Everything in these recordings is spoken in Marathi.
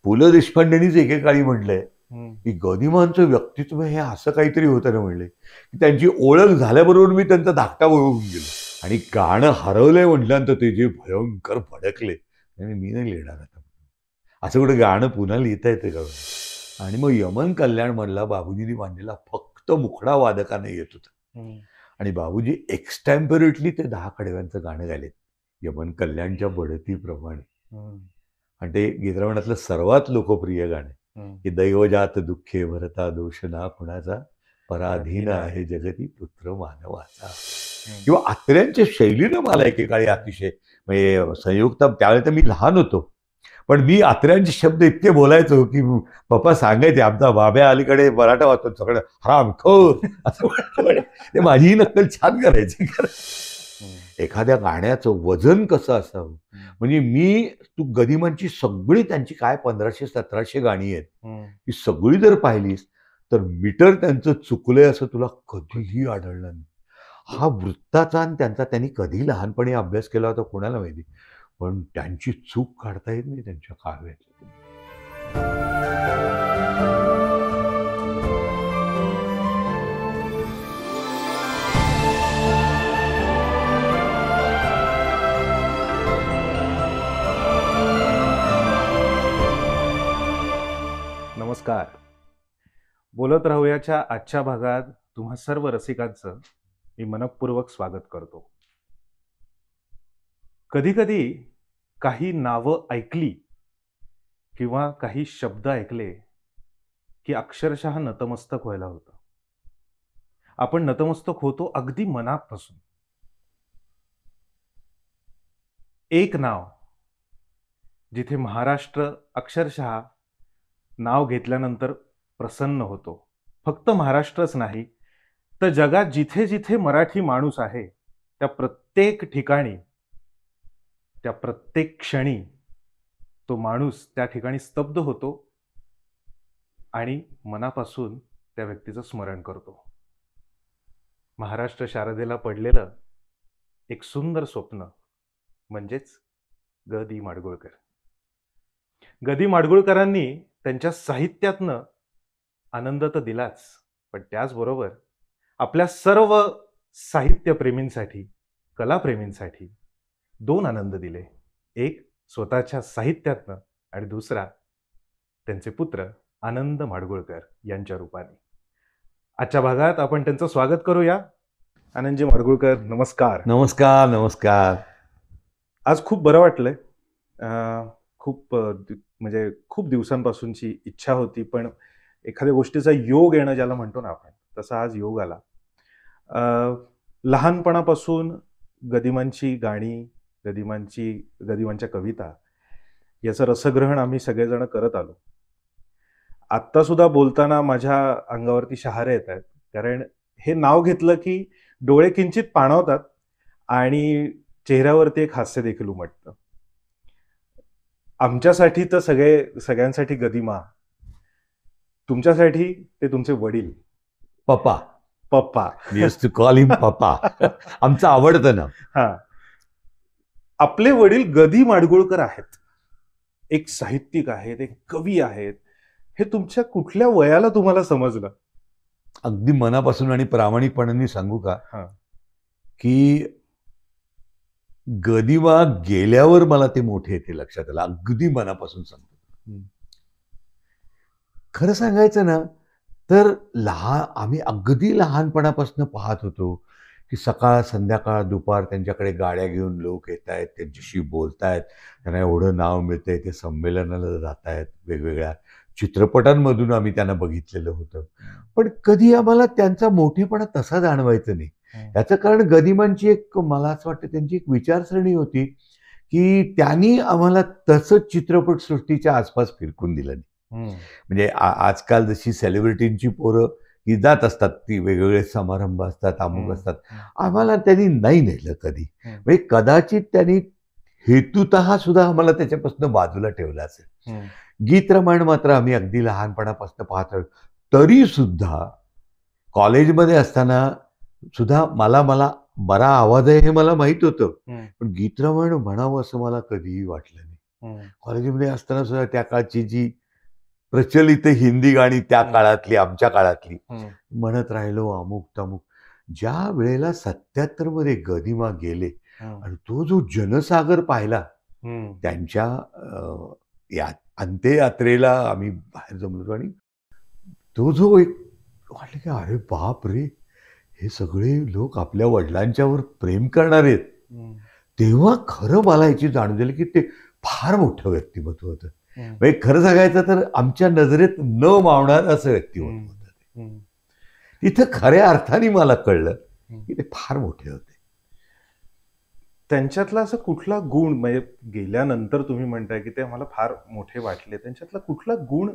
पु ल देशपांडेंनीच एकेकाळी म्हटलंय की गदिमांचं व्यक्तित्व हे असं काहीतरी होतं ना, म्हणले की त्यांची ओळख झाल्याबरोबर मी त्यांचा धाकटा होऊन गेलो आणि गाणं हरवलंय म्हटल्यानंतर ते जे भयंकर भडकले, मी नाही लिहिणार आता, असं कुठे गाणं पुन्हा लिहिता येते का? आणि मग यमन कल्याण म्हणला बाबूजींनी मांडलेला फक्त मुखडा वादकाने येत होतं आणि बाबूजी एक्स्टॅम्परेटली ते 10 कडव्यांचं गाणं गायलेत यमन कल्याणच्या बढतीप्रमाणे. आणि ते गीतरमणातलं सर्वात लोकप्रिय गाणं की दैवजात दुःखे भरता दोष ना कुणाचा, पराधीन आहे जगती पुत्र मानवाचा. किंवा आत्र्यांच्या शैलीनं मला एकेकाळी अतिशय म्हणजे संयुक्त, त्यावेळेस तर मी लहान होतो पण मी आत्र्यांचे शब्द इतके बोलायचो की पप्पा सांगायचे आमचा बाब्या अलीकडे मराठा वाचतो सगळं हरामखोर असं म्हणे. ते माझीही नक्कल छान करायची. एखाद्या गाण्याचं वजन कसं असावं, म्हणजे मी तू गदिमांची सगळी त्यांची काय 1500-1700 गाणी आहेत ही सगळी जर पाहिलीस तर मीटर त्यांचं चुकलंय असं तुला कधीही आढळलं नाही. हा वृत्ताचा आणि त्यांनी कधी लहानपणी अभ्यास केला होता कोणाला माहिती, पण त्यांची चूक काढता येत नाही त्यांच्या काव्यात. नमस्कार. बोलत राहूयाच्या आजच्या भागात तुम्हा सर्व रसिकांचं मी मनपूर्वक स्वागत करतो. कधी कधी काही नावं ऐकली किंवा काही शब्द ऐकले की अक्षरशः नतमस्तक व्हायला होतं. आपण नतमस्तक होतो अगदी मनापासून. एक नाव जिथे महाराष्ट्र अक्षरशः नाव घेतल्यानंतर प्रसन्न होतो. फक्त महाराष्ट्रच नाही तर जगात जिथे जिथे मराठी माणूस आहे त्या प्रत्येक ठिकाणी, त्या प्रत्येक क्षणी तो माणूस त्या ठिकाणी स्तब्ध होतो आणि मनापासून त्या व्यक्तीचं स्मरण करतो. महाराष्ट्र शारदेला पडलेलं एक सुंदर स्वप्न म्हणजेच ग दी माडगुळकर. ग दी माडगुळकरांनी त्यांच्या साहित्यातनं आनंद तर दिलाच, पण त्याचबरोबर आपल्या सर्व साहित्यप्रेमींसाठी, कलाप्रेमींसाठी 2 आनंद दिले. एक स्वतःच्या साहित्यातनं आणि दुसरा त्यांचे पुत्र आनंद माडगुळकर यांच्या रूपाने. आजच्या भागात आपण त्यांचं स्वागत करूया. आनंदजी माडगुळकर, नमस्कार. नमस्कार. नमस्कार. आज खूप बरं वाटलंय. खूप दिवसांपासूनची इच्छा होती, पण एखाद्या गोष्टीचा योग येणं ज्याला म्हणतो ना आपण, तसा आज योग आला. लहानपणापासून गदिमांची गाणी, गदिमांच्या कविता याचं रसग्रहण आम्ही सगळेजण करत आलो. आत्ता सुद्धा बोलताना माझ्या अंगावरती शहारे येत आहेत, कारण हे नाव घेतलं की डोळे किंचित पाणावतात आणि चेहऱ्यावरती एक हास्य देखील उमटतं. आमच्यासाठी तर सगळ्यांसाठी गदिमा, तुमच्यासाठी ते तुमचे वडील पप्पा. कॉल हिम पप्पा. आमचं आवडतं ना. हा, आपले वडील ग दी माडगुळकर आहेत, एक साहित्यिक आहेत, एक कवी आहेत. हे तुमच्या कुठल्या वयाला तुम्हाला समजलं? अगदी मनापासून आणि प्रामाणिकपणाने सांगू का की गदिमा गेल्यावर मला ते मोठे येते लक्षात आलं. अगदी मनापासून सांगतो. खरं सांगायचं ना तर आम्ही अगदी लहानपणापासून पाहत होतो की सकाळ संध्याकाळ दुपार त्यांच्याकडे गाड्या घेऊन लोक येत आहेत, त्यांच्याशी बोलतायत, त्यांना एवढं नाव मिळतंय, ते संमेलनाला जात आहेत, वेगवेगळ्या चित्रपटांमधून आम्ही त्यांना बघितलेलं होतं. पण कधी आम्हाला त्यांचा मोठेपणा तसा जाणवायचं नाही. याचं कारण गदिमांची एक, मला असं वाटतं त्यांची एक विचारसरणी होती की त्यांनी आम्हाला तसं चित्रपटसृष्टीच्या आसपास फिरकून दिलं नाही. म्हणजे आजकाल जशी सेलिब्रिटींची पोरं ही जात असतात, ती वेगवेगळे समारंभ असतात, अमुक असतात, आम्हाला त्यांनी नाही नेलं कधी. म्हणजे कदाचित त्यांनी हेतुतः सुद्धा आम्हाला त्याच्यापासून बाजूला ठेवलं असेल. गीतरमण मात्र आम्ही अगदी लहानपणापासून पाहतो. तरी सुद्धा कॉलेजमध्ये असताना सुद्धा मला बरा आवाज आहे हे मला माहित होतं, पण गीतरमण म्हणावं असं मला कधीही वाटलं नाही. कॉलेजमध्ये असताना सुद्धा त्या काळची जी प्रचलित हिंदी गाणी त्या काळातली, आमच्या काळातली म्हणत राहिलो अमुक तमुक. ज्या वेळेला 77 मध्ये गदिमा गेले आणि तो जो जनसागर पाहिला त्यांच्या अंत्ययात्रेला आम्ही बाहेर जमलो आणि तो जो एक वाटलं की अरे बाप रे, हे सगळे लोक आपल्या वडिलांच्यावर प्रेम करणार आहेत. तेव्हा खरं मला याची जाणीव झाली की ते फार मोठं व्यक्तिमत्व होतं. म्हणजे खरं सांगायचं तर आमच्या नजरेत न मावणार असं व्यक्तिमत्व होतं. तिथं खऱ्या अर्थाने मला कळलं की ते फार मोठे होते. त्यांच्यातला असं कुठला गुण, म्हणजे गेल्यानंतर तुम्ही म्हणताय की ते मला फार मोठे वाटले, त्यांच्यातला कुठला गुण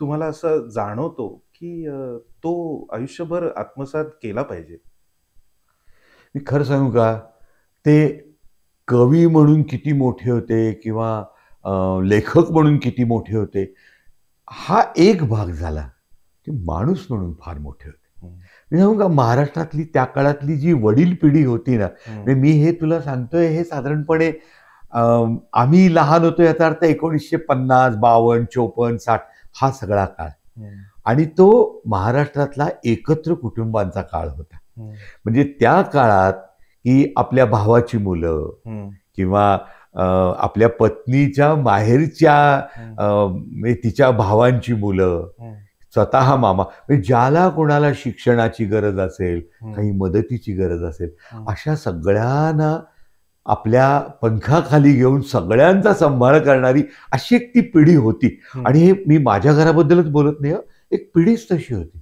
तुम्हाला असं जाणवतो की तो आयुष्यभर आत्मसात केला पाहिजे? मी खरं सांगू का, ते कवी म्हणून किती मोठे होते किंवा लेखक म्हणून किती मोठे होते हा एक भाग झाला. ते माणूस म्हणून फार मोठे होते. मी सांगू का, महाराष्ट्रातली त्या काळातली जी वडील पिढी होती ना, मी हे तुला सांगतोय हे साधारणपणे आम्ही लहान होतो याचा अर्थ 1950, 52, 54, 60 हा सगळा काळ. आणि तो महाराष्ट्रातला एकत्र कुटुंबांचा काळ होता. म्हणजे त्या काळात की आपल्या भावाची मुलं किंवा आपल्या पत्नीच्या माहेरच्या तिच्या भावांची मुलं, स्वतः मामा, म्हणजे ज्याला कोणाला शिक्षणाची गरज असेल, काही मदतीची गरज असेल, अशा सगळ्यांना आपल्या पंखाखाली घेऊन सगळ्यांचा सांभाळ करणारी अशी एक ती पिढी होती. आणि हे मी माझ्या घराबद्दलच बोलत नाही, एक पिढीच तशी होती.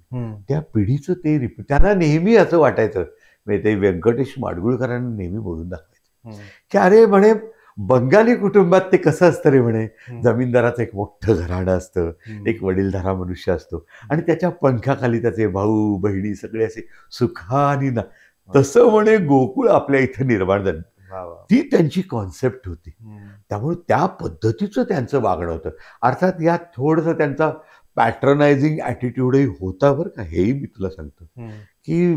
त्या पिढीचं ते त्यांना नेहमी असं वाटायचं, म्हणजे ते व्यंकटेश माडगुळकरांना नेहमी बोलून दाखवायचं की अरे म्हणे, बंगाली कुटुंबात ते कसं असतं रे म्हणे, जमीनदाराचं एक मोठं घराणं असतं, एक वडीलधारा मनुष्य असतो आणि त्याच्या पंखाखाली त्याचे भाऊ बहिणी सगळे असे सुखानी ना, तसं म्हणे गोकुळ आपल्या इथं निर्माण झालं. ती त्यांची कॉन्सेप्ट होती. त्यामुळे त्या पद्धतीचं त्यांचं वागणं होतं. अर्थात यात थोडंसं त्यांचा पॅट्रनायझिंग ॲटिट्यूडही होता बरं का, हेही मी तुला सांगतो की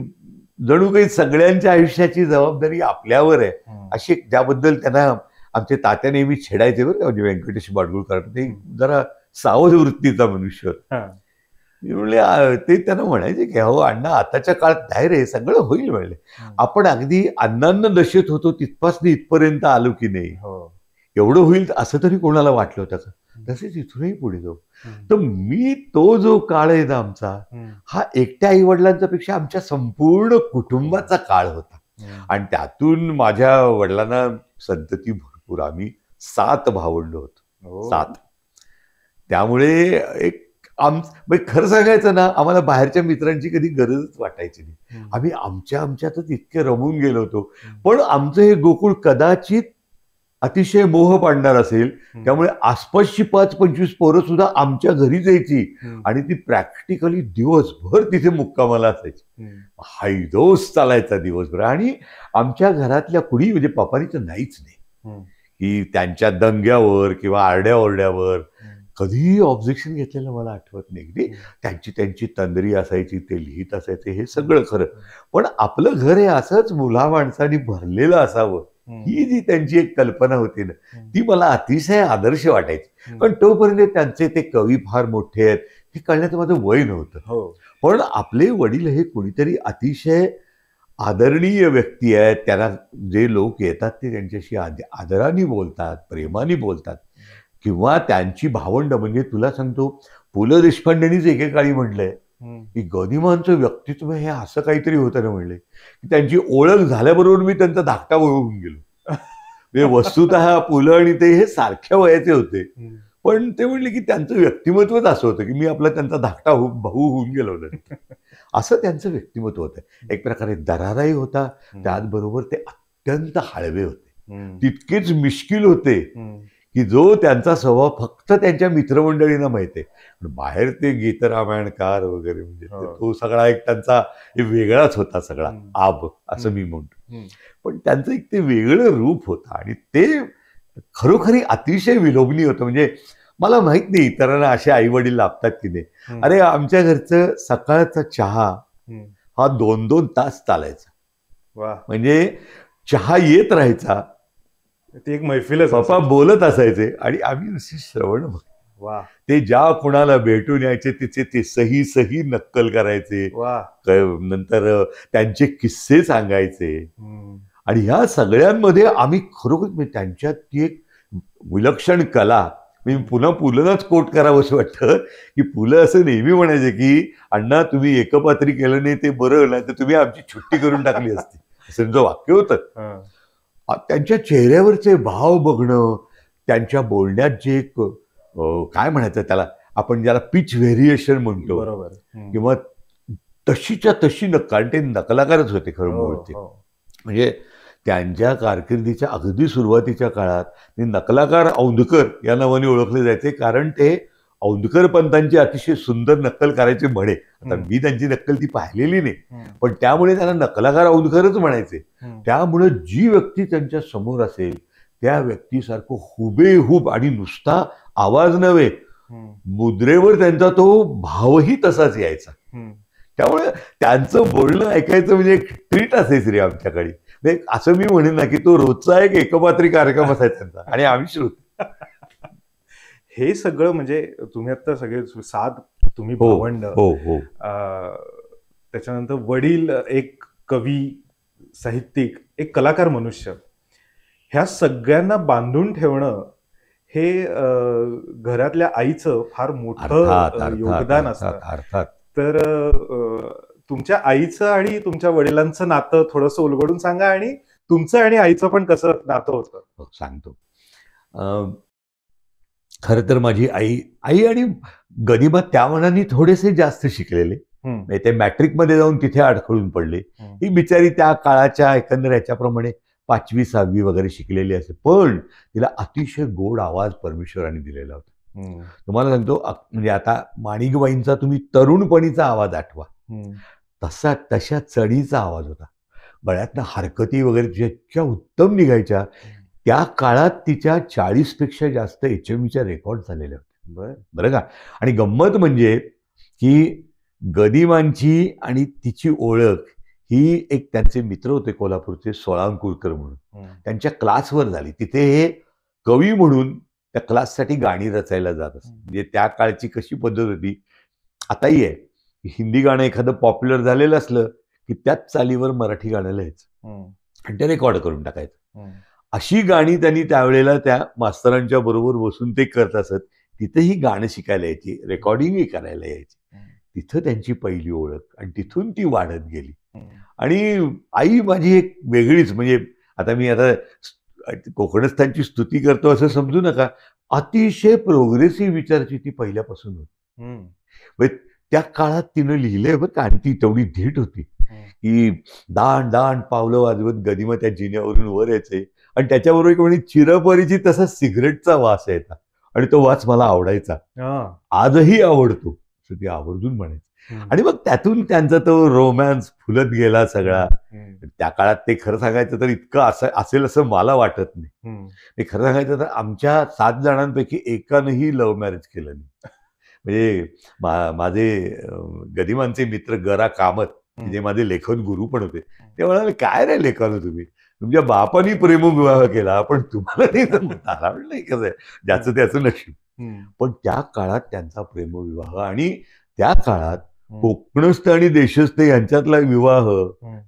जणू काही सगळ्यांच्या आयुष्याची जबाबदारी आपल्यावर आहे अशी, ज्याबद्दल त्यांना आमचे तात्या नेहमी छेडायचे बरं का, म्हणजे व्यंकटेश माडगुळकर ते जरा सावध वृत्तीचा मनुष्य होता. मी म्हणले, ते त्यांना म्हणायचे की हो अण्णा, आताच्या काळात नाही रे, सगळं होईल म्हणले. आपण अगदी अन्नान्न दशेत होतो तिथपासून इथपर्यंत आलो की नाही, एवढं होईल असं तरी कोणाला वाटलं होतं का? तसेच इथूनही पुढे जाऊ. तर मी तो जो काळ आहे ना आमचा, हा एकट्या आई वडिलांच्या पेक्षा आमच्या संपूर्ण कुटुंबाचा काळ होता. आणि त्यातून माझ्या वडिलांना संतती भरपूर, आम्ही 7 भावंड होतो, 7. त्यामुळे एक खरं सांगायचं ना, आम्हाला बाहेरच्या मित्रांची कधी गरजच वाटायची नाही. आम्ही आमच्यातच इतके रमून गेलो होतो. पण आमचं हे गोकुळ कदाचित अतिशय मोह पाडणार असेल, त्यामुळे आसपासची 5-25 पोरं सुद्धा आमच्या घरी जायची आणि ती प्रॅक्टिकली दिवसभर तिथे मुक्कामाला असायची. हायदोस चालायचा दिवसभर. आणि आमच्या घरातल्या कुणी, म्हणजे पप्पानी तर नाहीच नाही की त्यांच्या दंग्यावर किंवा आरड्याओरड्यावर कधीही ऑब्जेक्शन घेतलेलं मला आठवत नाही. त्यांची तंद्री असायची, ते लिहित असायचे, हे सगळं खरं. पण आपलं घर हे असंच मुला माणसांनी भरलेलं असावं, ही जी त्यांची एक कल्पना होती ना, ती मला अतिशय आदर्श वाटायची. पण तोपर्यंत त्यांचे ते कवी फार मोठे आहेत हे कळण्याचं माझं वय नव्हतं. पण आपले वडील हे कोणीतरी अतिशय आदरणीय व्यक्ती आहेत. त्यांना जे लोक येतात ते त्यांच्याशी आदराने बोलतात, प्रेमाने बोलतात. किंवा त्यांची भावंड, म्हणजे तुला सांगतो, पु ल देशपांडेंनीच एकेकाळी म्हटलंय की गदिमांचं व्यक्तित्व हे असं काहीतरी होतं ना, म्हणले की त्यांची ओळख झाल्याबरोबर मी त्यांचा धाकटा भाऊ होऊन गेलो. म्हणजे वस्तुतः पु ल आणि ते हे सारख्या वयाचे होते, पण ते म्हणले की त्यांचं व्यक्तिमत्वच असं होतं की मी आपला त्यांचा धाकटा भाऊ होऊन गेलो ना, असं त्यांचं व्यक्तिमत्व होतं. एक प्रकारे दराराही होता, त्याचबरोबर ते अत्यंत हळवे होते, तितकेच मिश्किल होते की जो त्यांचा स्वभाव फक्त त्यांच्या मित्रमंडळींना माहिती आहे. बाहेर ते गीतरामायणकार वगैरे, म्हणजे तो सगळा एक त्यांचा वेगळाच होता सगळा आब, असं मी म्हणतो. पण त्यांचं एक ते वेगळं रूप होतं आणि ते खरोखरी अतिशय विलोभनीय होतं. म्हणजे मला माहित नाही इतरांना असे आई वडील लाभतात की नाही. अरे आमच्या घरचं सकाळचा चहा हा 2-2 तास चालायचा. म्हणजे चहा येत राहायचा, ती एक मैफिलच पप्पा असायची. बोलत असायचे आणि आम्ही नुसती श्रवण बघ. वा ते ज्या कोणाला भेटून यायचे तिचे ते सही सही नक्कल करायचे. वा. नंतर त्यांचे किस्से सांगायचे. हम्म. आणि ह्या सगळ्यांमध्ये आम्ही खरोखर म्हणजे त्यांच्यात ती एक विलक्षण कला. मी पुन्हा पुलंच कोट करावं असं वाटतं की पुलं असं नेहमी म्हणायचे की अण्णा तुम्ही एकपात्री केलं नाही ते बरं, नाही तर तुम्ही आमची छुट्टी करून टाकली असती, असं त्यांचं वाक्य होतं. हं. त्यांच्या चेहऱ्यावरचे भाव बघणं, त्यांच्या बोलण्यात जे एक काय म्हणायचं त्याला, आपण ज्याला पिच व्हेरिएशन म्हणतो, बरोबर. किंवा तशीच्या तशी कारण ते नकलाकारच होते खरं हो, बोलते. हो. म्हणजे त्यांच्या कारकिर्दीच्या अगदी सुरुवातीच्या काळात ते नकलाकार औंधकर या नावाने ओळखले जायचे, कारण ते औंधकर पंतांची अतिशय सुंदर नक्कल करायचे म्हणे. आता मी त्यांची नक्कल ती पाहिलेली नाही, पण त्यामुळे त्यांना नकलाकार औंधकरच म्हणायचे. त्यामुळे जी व्यक्ती त्यांच्या समोर असेल त्या व्यक्तीसारखं हुबेहूब, आणि नुसता आवाज नव्हे, मुद्रेवर त्यांचा तो भावही तसाच यायचा. त्यामुळे त्यांचं बोलणं ऐकायचं म्हणजे एक ट्रीट असायची रे आमच्याकडे. असं मी म्हणेन ना की तो रोजचा एक एकपात्री कार्यक्रम असायचा त्यांचा, आणि आम्ही श्रोते. हे सगळं म्हणजे तुम्ही आता सगळे 7 तुम्ही हो भावंड, हो हो. त्याच्यानंतर वडील एक कवी, साहित्यिक, एक कलाकार मनुष्य, ह्या सगळ्यांना बांधून ठेवणं हे घरातल्या आईचं फार मोठं योगदान असतं. अर्थात. तर तुमच्या आईचं आणि तुमच्या वडिलांचं नातं थोडंसं उलगडून सांगा, आणि तुमचं आणि आईचं पण कसं नातं होतं. सांगतो. खरं तर माझी आई आणि गदिमा त्या मनाने थोडेसे जास्त शिकलेले, ते मॅट्रिकमध्ये जाऊन तिथे अडखळून पडले. ही बिचारी त्या काळाच्या एकंदर ह्याच्याप्रमाणे 5वी 6वी वगैरे शिकलेली असे, पण तिला अतिशय गोड आवाज परमेश्वराने दिलेला होता. तुम्हाला सांगतो, म्हणजे आता माणिकबाईंचा तुम्ही तरुणपणीचा आवाज आठवा, तशा चढीचा आवाज होता. गळ्यातनं हरकती वगैरे जितक्या उत्तम निघायच्या. त्या काळात तिच्या 40पेक्षा जास्त HMVच्या रेकॉर्ड झालेल्या होत्या. बरं का. आणि गंमत म्हणजे की गदिमांची आणि तिची ओळख ही एक त्यांचे मित्र होते कोल्हापूरचे, सोळांकुरकर म्हणून, त्यांच्या क्लासवर झाली. तिथे हे कवी म्हणून त्या क्लाससाठी गाणी रचायला जात असत. म्हणजे त्या काळची कशी पद्धत होती, आताही आहे, हिंदी गाणं एखादं पॉप्युलर झालेलं असलं की त्याच चालीवर मराठी गाणं लिहायचं आणि ते रेकॉर्ड करून टाकायचं. अशी गाणी त्यांनी त्यावेळेला त्या मास्तरांच्या बरोबर बसून ते करत असत. तिथेही गाणं शिकायला यायची, रेकॉर्डिंगही करायला यायची. तिथं त्यांची पहिली ओळख, आणि तिथून ती वाढत गेली. आणि आई माझी एक वेगळीच, म्हणजे आता मी कोकणस्थांची स्तुती करतो असं समजू नका, अतिशय प्रोग्रेसिव्ह विचाराची ती पहिल्यापासून होती. त्या काळात तिनं लिहिलंय बरं का, आणि ती तेवढी धीट होती की दाण दाण पावलं वाजवत गदिमा त्या जिन्यावरून वर यायचे, आणि त्याच्याबरोबर एक म्हणे चिरपरिचित तसा सिगरेटचा वास यायचा, आणि तो वास मला आवडायचा, आजही आवडतो, असं ती आवर्जून म्हणायची. आणि मग त्यातून त्यांचा तो रोमॅन्स फुलत गेला सगळा. त्या काळात ते खरं सांगायचं तर इतकं असेल असं मला वाटत नाही. ते खरं सांगायचं तर आमच्या 7 जणांपैकी एकानंही लव्ह मॅरेज केलं नाही. म्हणजे माझे गदिमांचे मित्र गरा कामत, जे माझे लेखन गुरु पण होते, ते म्हणाले, काय रे लेखन तुम्ही, तुमच्या बापानी प्रेमविवाह केला, पण तुम्हाला नाही जमणार. नाही कसं आहे, ज्याचं त्याचं नशीब. पण त्या काळात त्यांचा प्रेमविवाह, आणि त्या काळात कोकणस्थ आणि देशस्थ यांच्यातला विवाह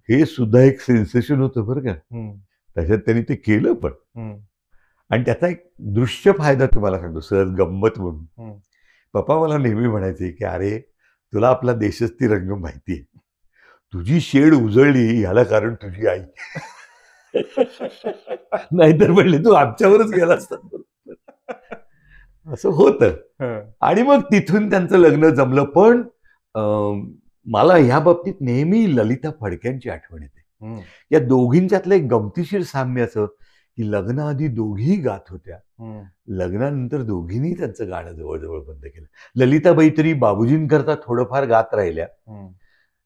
हे सुद्धा एक सेन्सेशन होतं बरं का. त्याच्यात त्यांनी ते केलं पण. आणि त्याचा एक दृश्य फायदा तुम्हाला सांगतो, सहज गंमत म्हणून. पप्पा मला नेहमी म्हणायचे की अरे, तुला आपला देशस्थी रंग माहिती आहे, तुझी शेड उजळली ह्याला कारण तुझी आई. नाहीतर म्हणले तू आमच्यावरच गेला असता. असं होतं. आणि मग तिथून त्यांचं लग्न जमलं. पण मला ह्या बाबतीत नेहमी ललिता फडक्यांची आठवण येते. या दोघींच्यातलं एक गमतीशीर साम्य असं की लग्नाआधी दोघीही गात होत्या, लग्नानंतर दोघींनी त्यांचं गाणं जवळजवळ बंद केलं. ललिताबाई तरी बाबूजींकरता थोडंफार गात राहिल्या.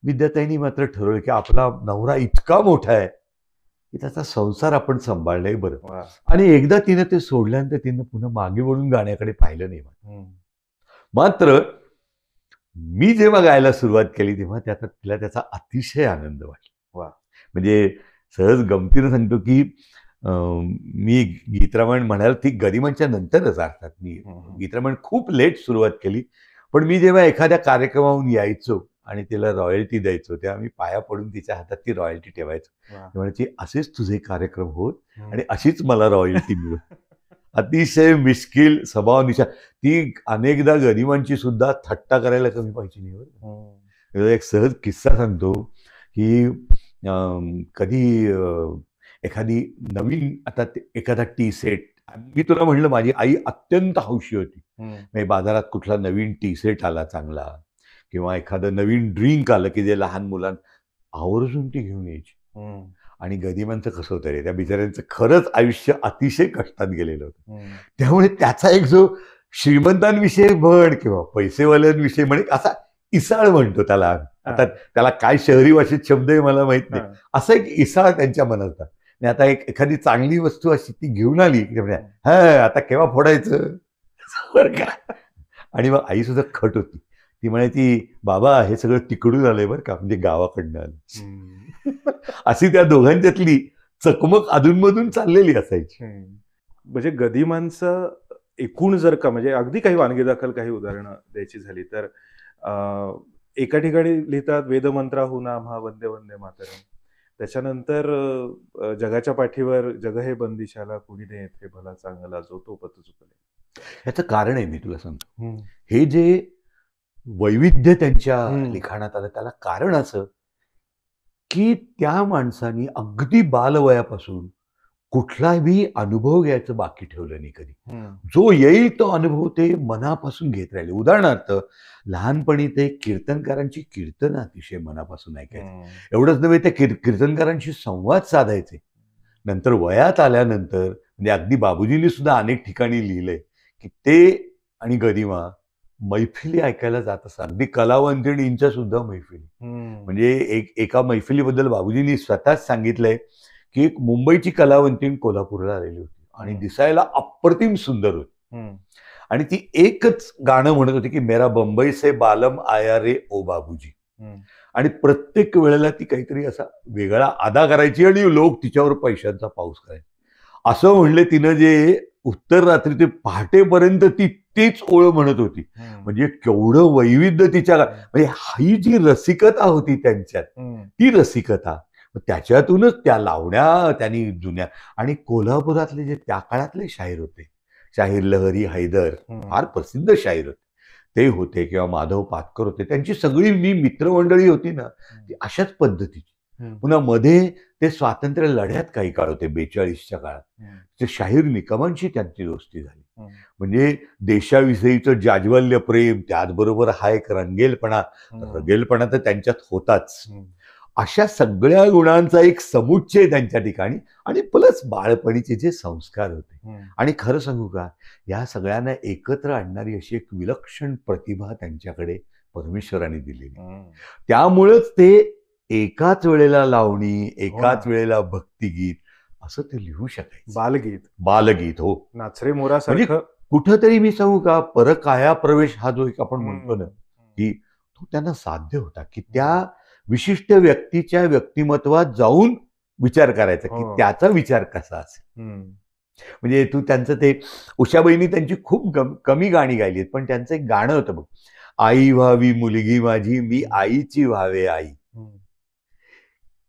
विद्याताईंनी मात्र ठरवलं की आपला नवरा इतका मोठा आहे की त्याचा संसार आपण सांभाळलाय बरं. आणि एकदा तिनं ते सोडल्यानंतर तिनं पुन्हा मागे वळून गाण्याकडे पाहिलं नाही. मात्र मी जेव्हा गायला सुरुवात केली तेव्हा तिला त्याचा अतिशय आनंद वाटला. म्हणजे सहज गमतीनं सांगतो की मी गीतरामायण म्हणाल ती गदिमांच्या नंतरच अर्थात मी गीतरामायण खूप लेट सुरुवात केली. पण मी जेव्हा एखाद्या कार्यक्रमाहून यायचो आणि तिला रॉयल्टी द्यायचो तेव्हा मी पाया पडून तिच्या हातात ती रॉयल्टी ठेवायचो. ती म्हणायची असेच तुझे कार्यक्रम होत आणि अशीच मला रॉयल्टी मिळत. अतिशय मिश्किल स्वभावनिशा. ती अनेकदा गदिमांची सुद्धा थट्टा करायला कमी पाहिजे नाही बरं. एक सहज किस्सा सांगतो की कधी एखादी नवीन आता एखादा टी सेट, मी तुला म्हणलं माझी आई अत्यंत हौशी होती. म्हणजे बाजारात कुठला नवीन टी सेट आला चांगला किंवा एखादं नवीन ड्रिंक आलं की जे लहान मुलांना आवर्जून ती घेऊन यायची. आणि गदिमांचं कसं होतं रे, त्या बिचाऱ्यांचं खरंच आयुष्य अतिशय कष्टात गेलेलं होतं. त्यामुळे त्याचा एक जो श्रीमंतांविषयी म्हण किंवा पैसेवाल्यांविषयी म्हण असा इसाळ म्हणतो त्याला. आता त्याला काय शहरी भाषेत शब्द आहे मला माहित नाही. असा एक इसाळ त्यांच्या मनात होता. आणि आता एखादी चांगली वस्तू अशी ती घेऊन आली की हा आता केव्हा फोडायचं बरं का. आणि मग आई सुद्धा खट होती. ती म्हणायची बाबा हे सगळं तिकडून आलंय बरं का, म्हणजे गावाकडनं आलं. अशी त्या दोघांच्यातली चकमक अधूनमधून चाललेली असायची. म्हणजे गदिमांचं एकूण जर का म्हणजे अगदी काही वानगी दाखल काही उदाहरणं द्यायची झाली तर एका ठिकाणी लिहितात वेदमंत्राहून आम्हा वंदे वंदे मातरम. त्याच्यानंतर जगाच्या पाठीवर जग हे बंदिशाला कुणी नाही येथे भला चांगला जो तो पत चुकले. याचं कारण आहे मी तुला सांगतो. हे जे वैविध्य त्यांच्या लिखाणात आलं त्याला कारण असं की त्या माणसाने अगदी बालवयापासून कुठलाही अनुभव घ्यायचं बाकी ठेवलं नाही कधी. जो येईल तो अनुभव ते मनापासून घेत राहिले. उदाहरणार्थ लहानपणी ते कीर्तनकारांची कीर्तनं अतिशय मनापासून ऐकायचे. एवढंच नव्हे ते कीर्तनकारांशी संवाद साधायचे. नंतर वयात आल्यानंतर म्हणजे अगदी बाबूजींनी सुद्धा अनेक ठिकाणी लिहिलंय की ते आणि गदिमा मैफिली ऐकायला जात असतात. अगदी कलावंतिणींच्या सुद्धा मैफिली. म्हणजे एका मैफिलीबद्दल बाबूजींनी स्वतःच सांगितलंय की एक मुंबईची कलावंतीण कोल्हापूरला आलेली होती आणि दिसायला अप्रतिम सुंदर होती. आणि ती एकच गाणं म्हणत होती की मेरा बंबई से बालम आया रे ओ बाबूजी. आणि प्रत्येक वेळेला ती काहीतरी असा वेगळा अदा करायची आणि लोक तिच्यावर पैशांचा पाऊस करायचे. असं म्हणले तिनं जे उत्तर रात्री ते पहाटेपर्यंत ती तीच ओळ म्हणत होती. म्हणजे केवढं वैविध्य तिच्या म्हणजे ही जी रसिकता होती त्यांच्यात ती रसिकता त्याच्यातूनच त्या लावण्या त्यांनी जुन्या. आणि कोल्हापुरातले जे त्या काळातले शाहीर होते, शाहीर लहरी हैदर फार प्रसिद्ध शाहीर होते ते होते किंवा माधव पातकर होते. त्यांची सगळी मी मित्रमंडळी होती ना ती अशाच पद्धतीची. पुन्हा मध्ये ते स्वातंत्र्य लढ्यात काही काळ होते 42च्या काळात. ते शाहीर निकमांशी त्यांची दोस्ती झाली. म्हणजे देशाविषयीचं जाज्वल्य प्रेम त्याचबरोबर हा एक रंगेलपणा तर त्यांच्यात होताच. अशा सगळ्या गुणांचा एक समुच्चय त्यांच्या ठिकाणी आणि प्लस बाळपणीचे जे संस्कार होते. आणि खरं सांगू का या सगळ्यांना एकत्र आणणारी अशी एक विलक्षण प्रतिभा त्यांच्याकडे परमेश्वराने दिलेली. त्यामुळेच ते एकाच वेळेला लावणी एकाच वेळेला भक्तिगीत असं ते लिहू शकायचं. बालगीत हो नाचरे मोरासारखं. कुठंतरी मी सांगू का परकाया प्रवेश हा जो एक आपण म्हणतो ना की तो त्यांना साध्य होता की त्या विशिष्ट व्यक्तीच्या व्यक्तिमत्वात जाऊन विचार करायचा की त्याचा विचार कसा असेल. म्हणजे तू त्यांचं ते उषाबाईंनी त्यांची खूप कमी गाणी गायली आहेत पण त्यांचं एक गाणं होतं बघ, आई व्हावी मुलगी माझी मी आईची व्हावे आई.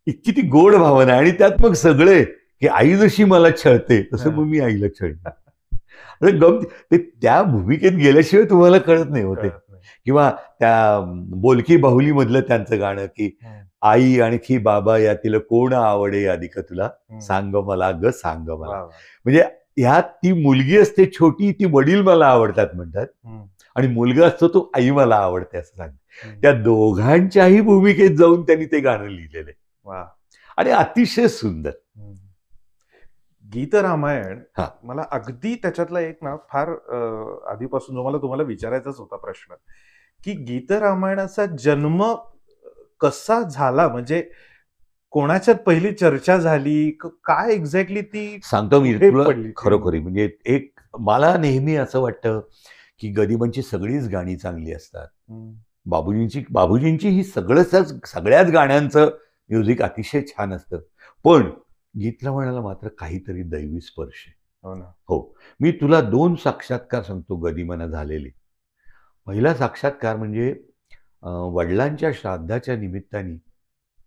इतकी ती गोड भावना आणि त्यात मग सगळे की आई जशी मला छळते तसं मग मी आईला छळते. गम ते त्या भूमिकेत गेल्याशिवाय तुम्हाला कळत नाही होते. किंवा त्या बोलकी बाहुली मधलं त्यांचं गाणं की आई आणखी बाबा यातील कोण आवडे अधिक तुला सांग मला ग सांग मला. म्हणजे ह्यात ती मुलगी असते छोटी ती वडील मला आवडतात म्हणतात आणि मुलगा असतो तो आई मला आवडते असं सांगतात. त्या दोघांच्याही भूमिकेत जाऊन त्यांनी ते गाणं लिहिलेलं आहे आणि अतिशय सुंदर. गीत रामायण मला अगदी त्याच्यातला एक ना फार आधीपासून जो मला तुम्हाला विचारायचाच होता प्रश्न की गीत रामायणाचा जन्म कसा झाला, म्हणजे कोणाच्यात पहिली चर्चा झाली काय एक्झॅक्टली ती सांगतो मी तुला खरोखरी. म्हणजे एक मला नेहमी असं वाटतं की गदिमांची सगळीच गाणी चांगली असतात. बाबूजींची ही सगळ्याच गाण्यांचं म्युझिक अतिशय छान असतं. पण गीतला म्हणाला मात्र काहीतरी दैवी स्पर्श आहे. हो ना. हो, मी तुला 2 साक्षात्कार सांगतो गदिमाना झालेले. पहिला साक्षात्कार म्हणजे वडिलांच्या श्राद्धाच्या निमित्ताने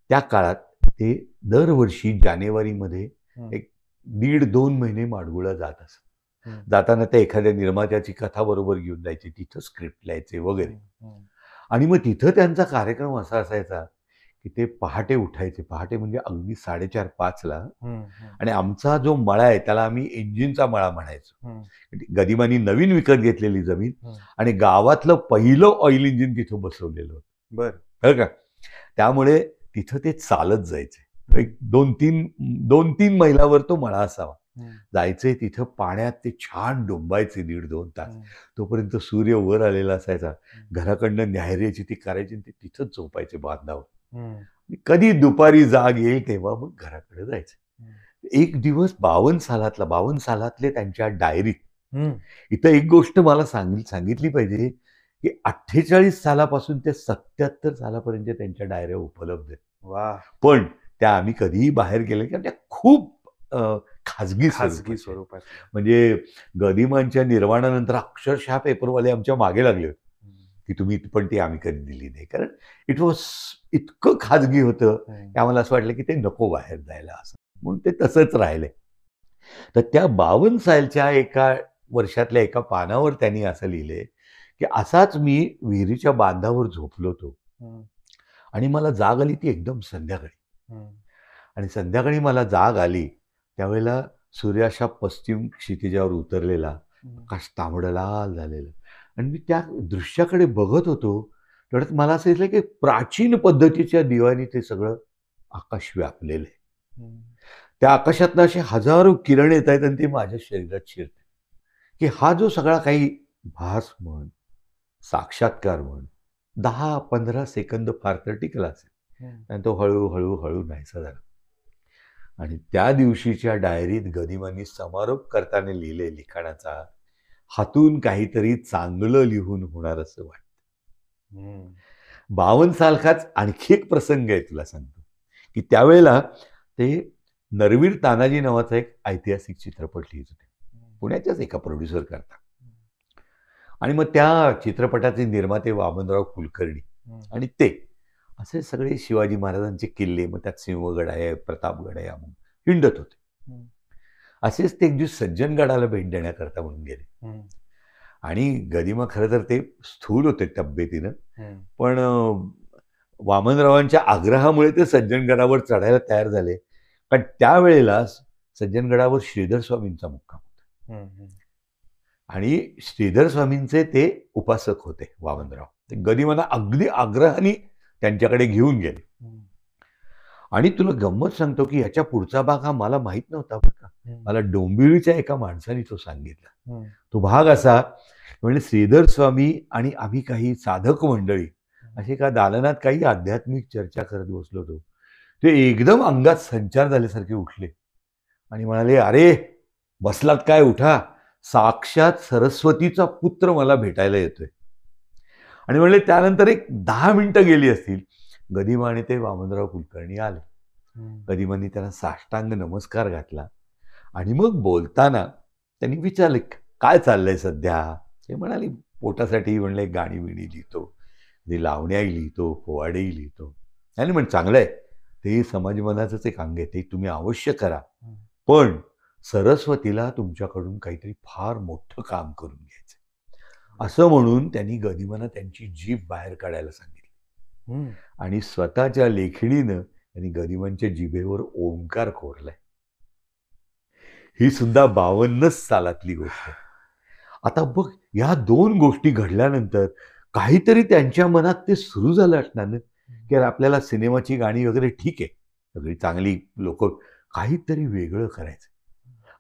त्या काळात ते दरवर्षी जानेवारीमध्ये हं. एक 1.5-2 महिने माडगुळला जात असत. हं. जाताना ते एखाद्या निर्मात्याची कथा बरोबर घेऊन जायचे, तिथं स्क्रिप्ट लिहायचे वगैरे. हं. आणि मग तिथं त्यांचा कार्यक्रम असा असायचा की ते पहाटे उठायचे. पहाटे म्हणजे अगदी 4:30-5ला. हं. हं. आणि आमचा जो मळा आहे त्याला आम्ही इंजिनचा मळा म्हणायचो. हं. गदिमांनी नवीन विकत घेतलेली जमीन हं. आणि गावातलं पहिलं ऑइल इंजिन तिथं बसवलेलं होतं. बरं. बरं का. त्यामुळे तिथं ते चालत जायचे. एक 2-3 मैलावर तो मळा असावा. हं. जायचे तिथं पाण्यात ते छान डोंबायचे 1.5-2 तास. हं. तोपर्यंत सूर्य वर आलेला असायचा. घराकडनं न्याहारीची ती करायची आणि ते तिथंच झोपायचे बांधावर. हं. कधी दुपारी जाग येईल तेव्हा मग घराकडे जायचे. हं. एक दिवस 52 सालातले त्यांच्या डायरीत हं. इथं एक गोष्ट मला सांगितली पाहिजे की 48 सालापासून ते 77 सालापर्यंत त्यांच्या डायऱ्या उपलब्ध आहेत. वाह! पण त्या आम्ही कधीही बाहेर गेल्या कारण त्या खूप खाजगी खाजगी स्वरूपाच्या. स्वरूपात. म्हणजे गदिमांच्या निर्वाणानंतर अक्षरशः पेपरवाले आमच्या मागे लागले होते की तुम्ही पण ती आम्ही कधी दिली नाही. कारण इट वॉज इतकं खाजगी होतं की आम्हाला असं वाटलं की ते नको बाहेर जायला असं. म्हणून ते तसंच राहिले. तर त्या 52 सालच्या एका वर्षातल्या एका पानावर त्यांनी असं लिहिलंय की असाच मी विहिरीच्या बांधावर झोपलो होतो हं. आणि मला जाग आली ती एकदम संध्याकाळी. हं. आणि संध्याकाळी मला जाग आली त्यावेळेला सूर्य अशा पश्चिम क्षितिजावर उतरलेला, आकाश तांबडं लाल झालेलं आणि मी त्या दृश्याकडे बघत होतो. तेवढ्यात मला असं दिसलं की प्राचीन पद्धतीच्या दिव्याने ते सगळं आकाश व्यापलेलं आहे. हं. त्या आकाशातनं असे हजारो किरण येत आहेत आणि ते माझ्या शरीरात शिरते की हा जो सगळा काही भास म्हण, साक्षात्कार म्हण, 10-15 सेकंद फार तर टिकला असेल हं. आणि तो हळू नाहीसा झाला. आणि त्या दिवशीच्या डायरीत गदिमांनी समारोप करताना लिहिले लिखाणाचा, हातून काहीतरी चांगलं लिहून होणार असं वाटतं. हं. 52 सालखाच आणखी एक प्रसंग आहे तुला सांगतो की त्यावेळेला ते नरवीर तानाजी नावाचा एक ऐतिहासिक चित्रपट लिहित होते. पुण्याच्याच एका प्रोड्युसर करता. आणि मग त्या चित्रपटाचे निर्माते वामनराव कुलकर्णी आणि ते असे सगळे शिवाजी महाराजांचे किल्ले, मग त्यात सिंहगड आहे, प्रतापगड आहे, हिंडत होते. असेच ते एक दिवस सज्जनगडाला भेट देण्याकरता म्हणून गेले. आणि गदिमा खरं तर ते स्थूल होते तब्येतीनं, पण वामनरावांच्या आग्रहामुळे ते सज्जनगडावर चढायला तयार झाले. कारण त्यावेळेला सज्जनगडावर श्रीधर स्वामींचा मुक्काम होता आणि श्रीधर स्वामींचे ते उपासक होते वामनराव. ते गदिमांना अगदी आग्रहाने त्यांच्याकडे घेऊन गेले. आणि तुला गंमत सांगतो की ह्याच्या पुढचा भाग हा मला माहित नव्हता बरं का. मला डोंबिवलीच्या एका माणसाने तो सांगितला. तो भाग असा म्हणजे श्रीधर स्वामी आणि आम्ही काही साधक मंडळी असे एका दालनात काही आध्यात्मिक चर्चा करत बसलो होतो. ते एकदम अंगात संचार झाल्यासारखे उठले आणि म्हणाले, अरे बसलात काय, उठा, साक्षात सरस्वतीचा पुत्र मला भेटायला येतोय. आणि म्हणले त्यानंतर एक 10 मिनिटं गेली असतील, गदिमा आणि ते वामनराव कुलकर्णी आले. गदिमांनी त्यांना साष्टांग नमस्कार घातला आणि मग बोलताना त्यांनी विचारले, काय चाललंय सध्या? ते म्हणाले, पोटासाठी म्हणले गाणी बिणी लिहितो, ते लावण्याही लिहितो, पोवाडेही लिहितो. आणि म्हण चांगलं आहे, ते समाजमनाचंच एक अंग आहे, ते तुम्ही अवश्य करा, पण सरस्वतीला तुमच्याकडून काहीतरी फार मोठं काम करून घ्यायचं. असं म्हणून त्यांनी गदिमांना त्यांची जीभ बाहेर काढायला सांगितली आणि स्वतःच्या लेखणीनं त्यांनी गदिमांच्या जिभेवर ओंकार कोरलाय. ही सुद्धा 52 सालातली गोष्ट आहे. आता बघ, या 2 गोष्टी घडल्यानंतर काहीतरी त्यांच्या मनात ते सुरू झालं असणार ना की आपल्याला सिनेमाची गाणी वगैरे ठीक आहे, सगळी चांगली लोक, काहीतरी वेगळं करायचं.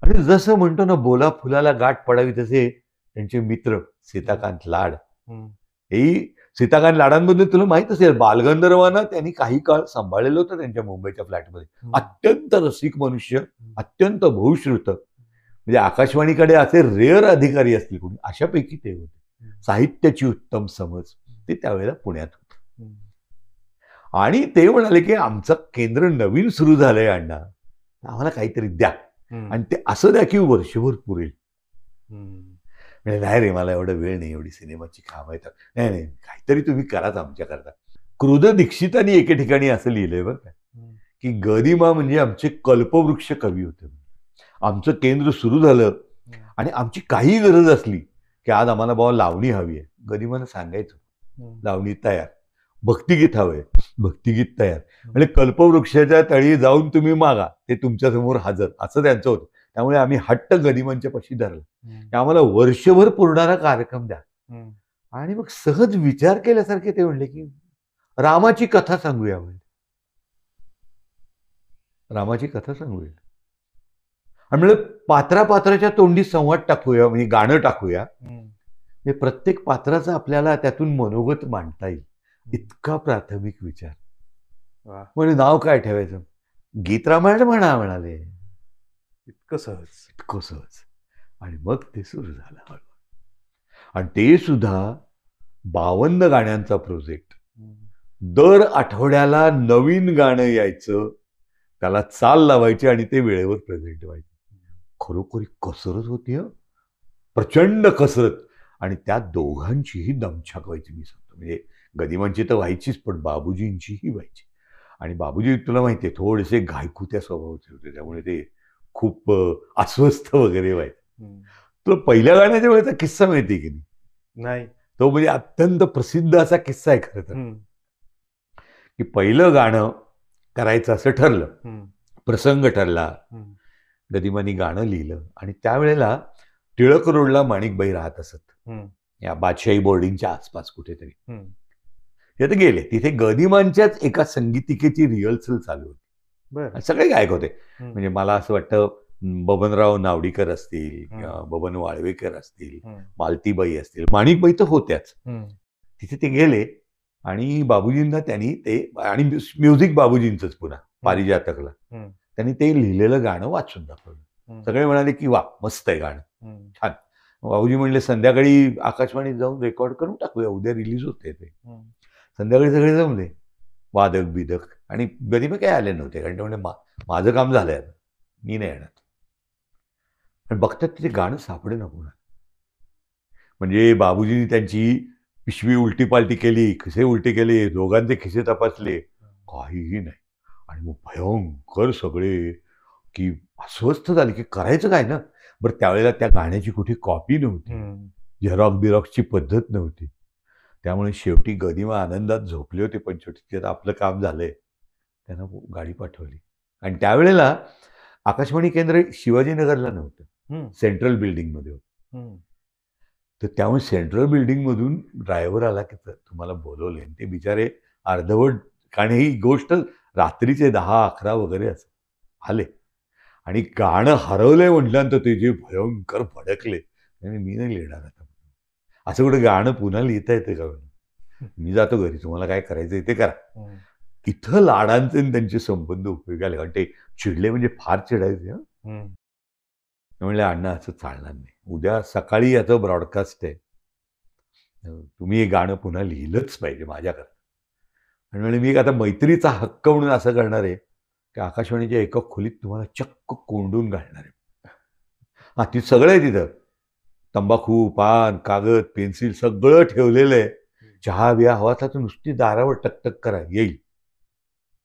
आणि जसं म्हणतो ना, बोला फुलाला गाठ पडावी, तसे त्यांचे मित्र सीताकांत लाड, हेही सीताकांत लाडांबद्दल तुला माहित असेल, बालगंधर्वांना त्यांनी काही काळ सांभाळलेलं होतं त्यांच्या मुंबईच्या फ्लॅटमध्ये. अत्यंत रसिक मनुष्य, अत्यंत बहुश्रुत, म्हणजे आकाशवाणीकडे असे रेअर अधिकारी असतील कोणी, अशापैकी ते होते. साहित्याची उत्तम समज, ते त्यावेळेला पुण्यात होते. आणि ते म्हणाले की आमचं केंद्र नवीन सुरू झालंय अण्णा, आम्हाला काहीतरी द्या, हम्म. आणि ते असं द्या की वर्षभर पुरेल. हम्म. म्हणजे नाही रे, मला एवढा वेळ नाही, एवढी सिनेमाची कामं येतात. नाही नाही, काहीतरी तुम्ही कराच आमच्याकरता. क्रुध दीक्षितांनी एके ठिकाणी असं लिहिलंय बरं का, हम्म. की गदिमा म्हणजे आमचे कल्पवृक्ष कवी होते. आमचं केंद्र सुरू झालं आणि आमची काही गरज असली की आज आम्हाला बाबा लावणी हवी आहे, गदिमानं सांगायचं लावणी तयार, भक्तिगीत हवंय, भक्तिगीत तयार. म्हणजे कल्पवृक्षाच्या तळी जाऊन तुम्ही मागा, ते तुमच्या समोर हजर, असं त्यांचं होतं. त्यामुळे आम्ही हट्ट गदिमांच्या पाशी धरला की आम्हाला वर्षभर पुरणारा कार्यक्रम द्या. आणि मग सहज विचार केल्यासारखे ते म्हणले की रामाची कथा सांगूया. म्हणजे रामाची कथा सांगूया आणि म्हणजे पात्रापात्राच्या तोंडी संवाद टाकूया, म्हणजे गाणं टाकूया. म्हणजे प्रत्येक पात्राचं आपल्याला त्यातून मनोगत मांडता येईल, इतका प्राथमिक विचार. म्हणजे नाव काय ठेवायचं, गीत रामायण म्हणा म्हणाले. इतकं सहज, इतकं सहज. आणि मग ते सुरू झालं हळूहळू. आणि ते सुद्धा 52 गाण्यांचा प्रोजेक्ट. दर आठवड्याला नवीन गाणं यायचं, त्याला चाल लावायची आणि ते वेळेवर प्रेझेंट व्हायचं. खरोखरी कसरत होती, प्रचंड कसरत. आणि त्या दोघांचीही दमछाक व्हायची, मी सांगतो. म्हणजे गदिमांची तर व्हायचीच, पण बाबूजींचीही व्हायची. आणि बाबूजी तुला माहिती आहे थोडेसे घायकुत्या स्वभावाचे होते, त्यामुळे ते खूप अस्वस्थ वगैरे व्हायचे. तुला पहिल्या गाण्याच्या वेळेचा किस्सा माहिती की नाही? तो म्हणजे अत्यंत प्रसिद्ध असा किस्सा आहे खरं तर, की पहिलं गाणं करायचं असं ठरलं, प्रसंग ठरला, गदिमांनी गाणं लिहिलं. आणि त्यावेळेला टिळक रोडला माणिकबाई राहत असत, या बादशाही बोर्डिंगच्या आसपास कुठेतरी. तिथे गेले, तिथे गदिमांच्याच एका संगीतिकेची रिहर्सल चालू होती. सगळे गायक होते. म्हणजे मला असं वाटतं बबनराव नावडीकर असतील, बबन वाळवेकर असतील, मालतीबाई असतील, माणिकबाई तर होत्याच. तिथे ते गेले आणि बाबूजींना त्यांनी ते, आणि म्युझिक बाबूजींचंच पुन्हा पारिजातकला, त्यांनी ते लिहिलेलं गाणं वाचून दाखवलं. सगळे म्हणाले की वा, मस्त आहे गाणं, छान. बाबूजी म्हणले संध्याकाळी आकाशवाणीत जाऊन रेकॉर्ड करून टाकूया, उद्या रिलीज होते ते. संध्याकाळी सगळे जमले, वादक बिदक. आणि गदिमा काही आले नव्हते, कारण ते म्हणजे माझं काम झालंय, मी नाही येणार. आणि बघतात तिथे गाणं सापडे ना पुन्हा. म्हणजे बाबूजींनी त्यांची पिशवी उलटी पालटी केली, खिसे उलटे केले, दोघांचे खिसे तपासले, काहीही नाही. आणि मग भयंकर सगळे की अस्वस्थ झाले की करायचं काय ना. बरं, त्यावेळेला त्या गाण्याची कुठे कॉपी नव्हती, झेरॉक्स बिरॉक्सची पद्धत नव्हती. त्यामुळे शेवटी गदिमा आनंदात झोपले होते, पण शेवटी आपलं काम झालंय, त्यांना गाडी पाठवली. आणि त्यावेळेला आकाशवाणी केंद्र शिवाजीनगरला नव्हतं, सेंट्रल बिल्डिंगमध्ये होतं. तर त्यामुळे सेंट्रल बिल्डिंगमधून ड्रायव्हर आला की तुम्हाला बोलवले. ते बिचारे अर्धवट, कारण ही गोष्ट रात्रीचे 10-11 वगैरे असं आले. आणि गाणं हरवलंय म्हटल्यानंतर ते जे भयंकर भडकले, मी नाही लिहिणार आता. असं कुठं गाणं पुन्हा लिहिता येते का, मी जातो घरी, तुम्हाला काय करायचं ते करा. इथं लाडांचे त्यांचे संबंध उपयोगी आले, कारण ते चिडले म्हणजे फार चिडायचे. म्हणले अण्णा असं चालणार नाही, उद्या सकाळी याचं ब्रॉडकास्ट आहे, तुम्ही हे गाणं पुन्हा लिहिलंच पाहिजे माझ्याकडे. आणि म्हणजे मी आता मैत्रीचा हक्क म्हणून असं करणार आहे की आकाशवाणीच्या एका खोलीत तुम्हाला चक्क कोंडून घालणार आहे. हा, ती सगळं आहे तिथं, तंबाखू, पान, कागद, पेन्सिल सगळं ठेवलेलं आहे. चहा बिया हवा तर नुसती दारावर टकटक करा, येईल.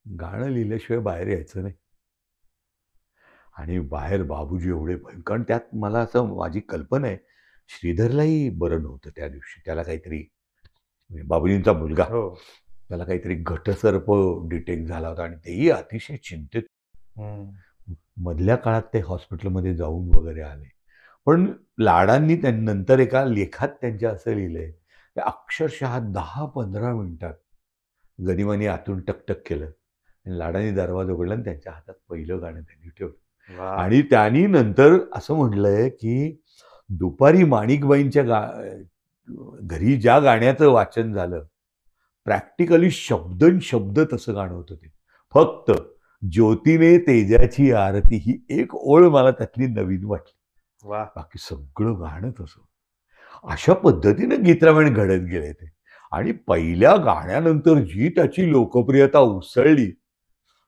गाणं लिहिल्याशिवाय बाहेर यायचं नाही. आणि बाहेर बाबूजी एवढे भयंकर, कारण त्यात मला असं, माझी कल्पना आहे, श्रीधरलाही बरं नव्हतं त्या दिवशी. त्याला काहीतरी, बाबूजींचा मुलगा, त्याला काहीतरी घटसर्प डिटेक्ट झाला होता आणि तेही अतिशय चिंतित. मधल्या काळात ते हॉस्पिटलमध्ये जाऊन वगैरे आले. पण लाडांनी नंतर एका लेखात त्यांच्या असं लिहिलंय की अक्षरशः 10-15 मिनिटात गदिमांनी आतून टकटक केलं आणि लाडांनी दरवाजा उघडला आणि त्यांच्या हातात पहिलं गाणं त्यांनी ठेवलं. आणि त्यांनी नंतर असं म्हटलंय की दुपारी माणिकबाईंच्या घरी ज्या गाण्याचं वाचन झालं, प्रॅक्टिकली शब्द तसं गाणं होतं ते. फक्त ज्योतीने तेजाची आरती ही एक ओळ मला त्यातली नवीन वाटली, बाकी सगळं गाणं तसं. अशा पद्धतीने गीतरामायण घडत गेले ते. आणि पहिल्या गाण्यानंतर जी त्याची लोकप्रियता उसळली,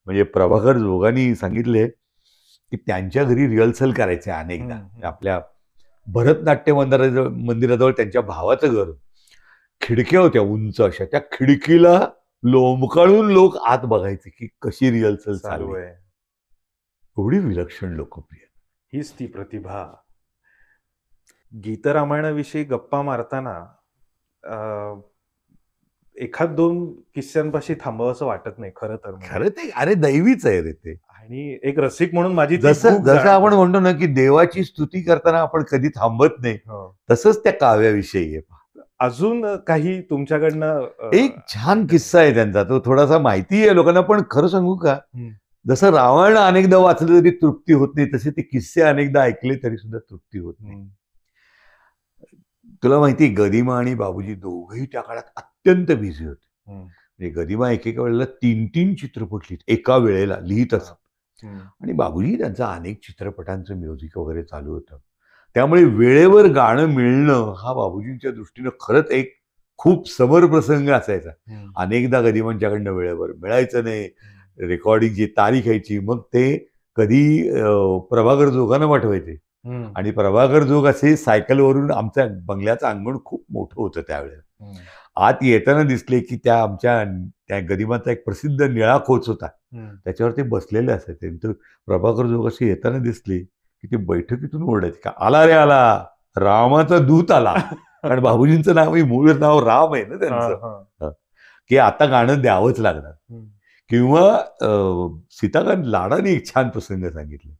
म्हणजे प्रभाकर जोगांनी सांगितले की त्यांच्या घरी रिहर्सल करायचे अनेकदा. हम्म. आपल्या भरतनाट्य मंदिराजवळ त्यांच्या भावाचं घर. खिडक्या होत्या उंच अशा, त्या खिडकीला लोंबकाळून लोक आत बघायचे की कशी रिहर्सल चालू चालू आहे. आहे. एवढी विलक्षण लोकप्रिय. हीच ती प्रतिभा. गीतरामायणाविषयी गप्पा मारताना एखाद दोन किस्स्यांपाशी थांबावं वाटत नाही खरं तर म्हणजे. खरं ते अरे दैवीच आहे रे ते. आणि एक रसिक म्हणून माझी ती जसं भूक जसं जाणते. आपण म्हणतो ना की देवाची स्तुती करताना आपण कधी थांबत नाही, हो. तसंच त्या काव्याविषयी आहे. अजून काही तुमच्याकडनं एक छान किस्सा आहे त्यांचा, तो थोडासा माहिती आहे लोकांना, पण खरं सांगू का, जसं रामायण अनेकदा वाचलं तरी तृप्ती होत नाही, तसे ते किस्से अनेकदा ऐकले तरी सुद्धा तृप्ती होत नाही. तुला माहिती, गदिमा आणि बाबूजी दोघंही त्या काळात अत्यंत बिझी होते. म्हणजे गदिमा एकेका वेळेला 3-3 चित्रपट लिहित एका वेळेला लिहित असत, आणि बाबूजी त्यांचं अनेक चित्रपटांचं म्युझिक वगैरे चालू होतं. त्यामुळे वेळेवर गाणं मिळणं हा बाबूजींच्या दृष्टीनं खरंच एक खूप समर प्रसंग असायचा. अनेकदा गदिमांच्याकडनं वेळेवर मिळायचं नाही, रेकॉर्डिंगची तारीख यायची, मग ते कधी प्रभाकर जोगांना पाठवायचे, आणि प्रभाकर जोग असे सायकलवरून, आमच्या बंगल्याचं अंगण खूप मोठं होतं त्यावेळेला, आत येताना दिसले की त्या गदिमाचा एक प्रसिद्ध निळा कोच होता, त्याच्यावर ते बसलेले असायचे. तर प्रभाकर जोग असे येताना दिसले की ते बैठकीतून ओरडायचे का, आला रे आला, रामाचा दूत आला. कारण बाबूजींचं नाव, मूळ नाव राम आहे ना त्यांचं, की आता गाणं द्यावंच लागणार. किंवा सीताकांत लाडाने एक छान प्रसंग सांगितले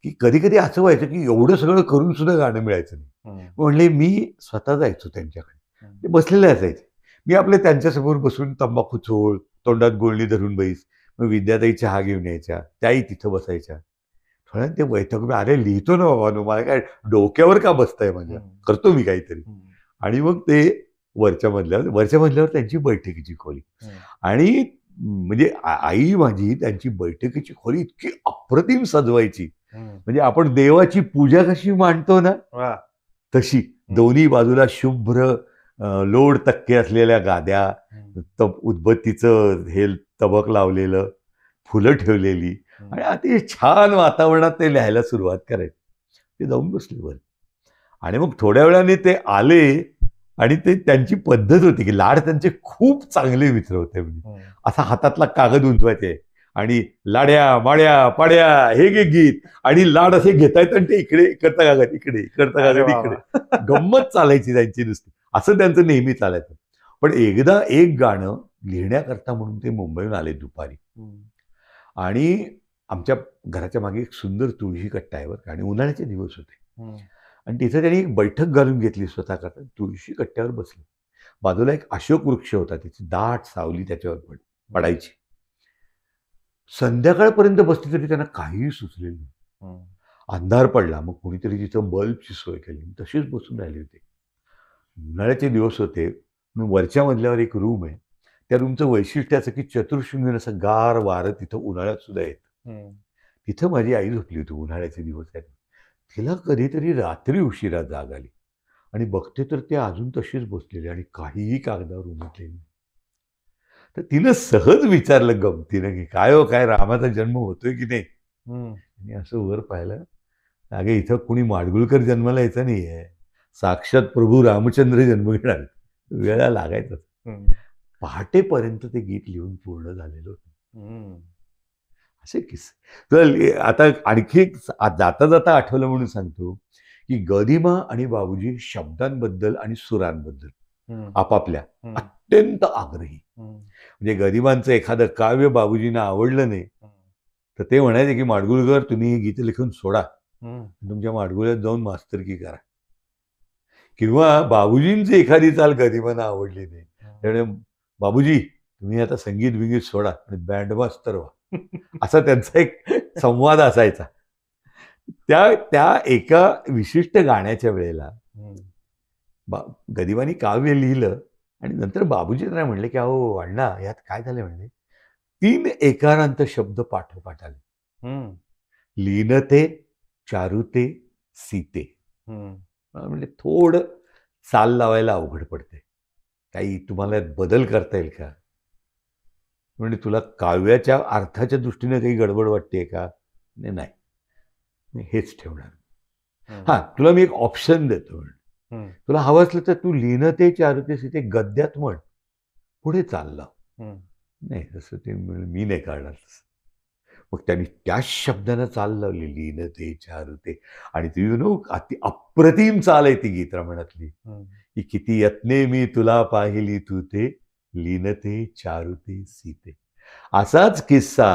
की कधी कधी असं व्हायचं की एवढं सगळं करून सुद्धा गाणं मिळायचं नाही. म्हणले मी स्वतः जायचो त्यांच्याकडे, ते बसलेले असायचे, मी आपले त्यांच्यासमोर बसून तंबाखू चोळ, तोंडात गोळणी धरून बैस, मग विद्याताई चहा घेऊन यायच्या, त्याही तिथं बसायच्या. थोड्या ते बैठक, अरे लिहितो ना बाबा, मला काय डोक्यावर का बसताय माझ्या, करतो मी काहीतरी. आणि मग ते वरच्या मजल्यावर त्यांची बैठकीची खोली, आणि म्हणजे आई माझी त्यांची बैठकीची खोली इतकी अप्रतिम सजवायची, म्हणजे आपण देवाची पूजा कशी मांडतो ना तशी. दोन्ही बाजूला शुभ्र लोड तक्के असलेल्या गाद्या, उदबत्तीचं हे तबक लावलेलं, फुलं ठेवलेली, आणि अति छान वातावरणात ते लिहायला सुरुवात करायची. ते जाऊन बसले वर, आणि मग थोड्या वेळाने ते आले, आणि ते त्यांची पद्धत होती की, लाड त्यांचे खूप चांगले मित्र होते, म्हणजे असा हातातला कागद उंचवायचे आणि लाड्या माड्या पाड्या हे गे गीत, आणि लाड असे घेतायत, आणि ते इकडे इकडचा कागद इकडे, इकडचा कागद इकडे, गंमत चालायची त्यांची नुसती. असं त्यांचं नेहमी चालायचं. पण एकदा एक गाणं लिहिण्याकरता म्हणून ते मुंबईहून आले दुपारी, आणि आमच्या घराच्या मागे एक सुंदर तुळशी कट्टा आहे बरं, आणि उन्हाळ्याचे दिवस होते, आणि तिथे त्यांनी एक बैठक घालून घेतली स्वतः करता. तुळशी कट्ट्यावर बसले, बाजूला एक अशोक वृक्ष होता, त्याची दाट सावली त्याच्यावर पडायची. संध्याकाळपर्यंत बसली तरी त्यांना काहीही सुचलेलं नाही. अंधार पडला, मग कोणीतरी तिथं बल्बची सोय केली, तशीच बसून राहिली होती. उन्हाळ्याचे दिवस होते, वरच्या मजल्यावर एक रूम आहे, त्या रूमचं वैशिष्ट्य असं की चतुर्शृंगीन असं गार वारं तिथं उन्हाळ्यात सुद्धा येतं. तिथं माझी आई झोपली होती, उन्हाळ्याचे दिवस आहेत. तिला कधीतरी रात्री उशिरा जाग आली, आणि बघते तर ते अजून तशीच बसलेले, आणि काहीही कागदावर उमटलेली. तर तिनं सहज विचारलं गमतीनं की, काय हो, काय रामाचा जन्म होतोय की नाही. आणि असं वर पाहिलं, अगे इथं कुणी माडगुळकर जन्माला यायचा नाहीये, साक्षात प्रभू रामचंद्र जन्म घेणार, वेळा लागायचा. पहाटेपर्यंत ते गीत लिहून पूर्ण झालेलं होतं. असे किस्से. तर आता आणखी एक जाता जाता आठवलं म्हणून सांगतो की, गदिमा आणि बाबूजी शब्दांबद्दल आणि सुरांबद्दल आपापल्या अत्यंत आग्रही. म्हणजे गदिमांचं एखादं काव्य बाबूजींना आवडलं नाही तर ते म्हणायचे की, माडगुळकर तुम्ही हे गीत लिखून सोडा, तुमच्या माडगुळ्यात जाऊन मास्तरकी करा. किंवा बाबूजींची एखादी चाल गदिमांना आवडली नाही, त्यामुळे बाबूजी तुम्ही आता संगीत बिंगीत सोडा आणि बँड मास्तर व्हा, असा त्यांचा एक संवाद असायचा. त्या एका विशिष्ट गाण्याच्या वेळेला गदिमांनी काव्य लिहिलं, आणि नंतर बाबूजी त्यांना म्हणले की, अहो अण्णा, यात काय झालं, म्हणले 3 एकारांत शब्द पाठोपाठ आले, लीनते, चारुते, सीते. म्हणजे थोडं चाल लावायला अवघड पडते, काही तुम्हाला बदल करता येईल का. म्हणजे तुला काव्याच्या अर्थाच्या दृष्टीने काही गडबड वाटते का. नाही, मी हेच ठेवणार. हा, तुला मी एक ऑप्शन देतो. तुला हवं असलं तर तू लिहिणं ते चारुतेस ते गद्यात म्हण, पुढे चाललं. नाही, तसं ते मी नाही करणार. मग त्यांनी त्याच शब्दानं चाल लावली, लिहिणं ते चारुते. आणि ती अति अप्रतिम चाल आहे ती गीतरामायणातली, की किती यत्ने मी तुला पाहिली तू ते, लिहिणं ते चारुते सीते. असाच किस्सा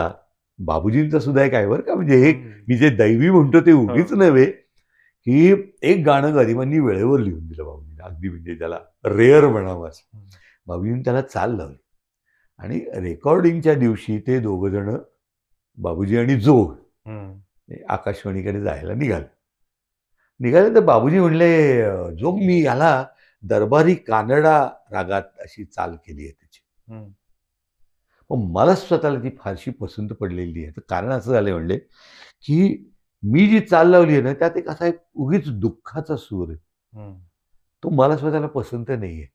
बाबूजींचा सुद्धा एक आहे बरं का. म्हणजे हे मी जे दैवी म्हणतो ते उगीच नव्हे, की एक गाणं गरिबांनी वेळेवर लिहून दिलं बाबूजींनी, अगदी म्हणजे त्याला रेअर म्हणावं असं. बाबूजींनी त्याला चाल लावली आणि रेकॉर्डिंगच्या दिवशी ते दोघं जण, बाबूजी आणि जोग, आकाशवाणीकडे जायला निघाले तर बाबूजी म्हणले, जोग मी याला दरबारी कानडा रागात अशी चाल केली आहे त्याची. पण मला स्वतःला ती फारशी पसंत पडलेली आहे. तर कारण असं झालं म्हणले, की मी जी चाल लावली आहे ना, त्यात एक असा एक उगीच दुःखाचा सूर आहे, तो मला स्वतःला पसंत नाहीये.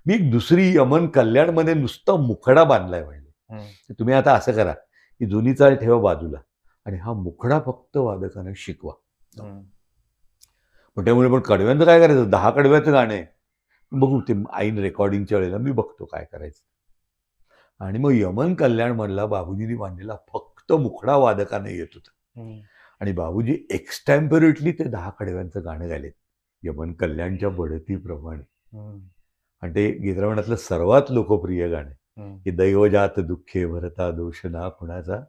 मी एक दुसरी यमन कल्याणमध्ये नुसता मुखडा बांधलाय म्हणले. तुम्ही आता असं करा की जुनी चाल ठेवा बाजूला आणि हा मुखडा फक्त वादकांना शिकवा. पण त्यामुळे पण कडव्यांचं काय करायचं, 10 कडव्याचं गाणं आहे, बघू ते ऐन रेकॉर्डिंगच्या वेळेला मी बघतो काय करायचं. आणि मग यमन कल्याण मधला बाबूजींनी बांधलेला फक्त मुखडा वादकांना येत होता. आणि बाबूजी एक्स्टॅम्परेटली ते 10 कडव्यांचं गाणं गायलेत यमन कल्याणच्या बढतीप्रमाणे. आणि ते गीतरामायणातलं सर्वात लोकप्रिय गाणं, की दैवजात दुःखे भरता दोष ना कुणाचा,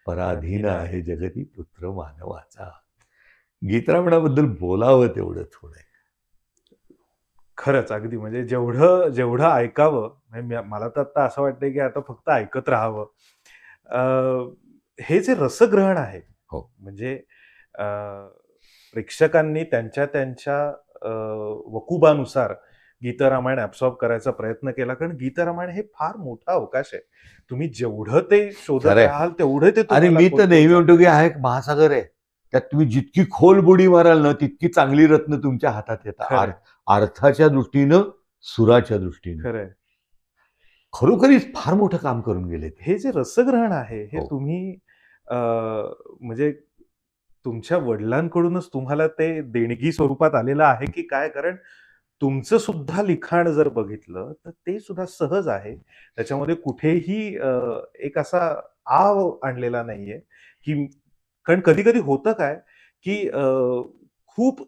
पराधीन आहे जगती पुत्र मानवाचा. गीतरामायणाबद्दल बोलावं तेवढं थोडं आहे. खरंच अगदी म्हणजे जेवढं ऐकावं, मला तर आता असं वाटतंय की आता फक्त ऐकत राहावं. हे जे रसग्रहण आहे, म्हणजे प्रेक्षकांनी त्यांच्या वकुबानुसार गीतरामायण ऍब्सॉर्ब करायचा प्रयत्न केला. कारण गीतरामायण हे फार मोठा अवकाश आहे. तुम्ही जेवढं ते शोधत राहाल तेवढं ते. आणि मी तर नेहमी म्हणतो की हा एक महासागर आहे, त्यात तुम्ही जितकी खोल बुडी माराल ना तितकी चांगली रत्न तुमच्या हातात येतात, अर्थाच्या दृष्टीनं, सुराच्या दृष्टीनं. खरंय, खरोखरीच फार मोठं काम करून गेले. हे जे रसग्रहण आहे हे तुम्ही म्हणजे तुमच्या वडिलांकडूनच तुम्हाला ते देणगी स्वरूपात आलेलं आहे की काय? कारण तुमचं सुद्धा लिखाण जर बघितलं तर ते सुद्धा सहज आहे. त्याच्यामध्ये कुठेही एक असा आव आणलेला नाहीये. की कारण कधी कधी होतं काय की खूप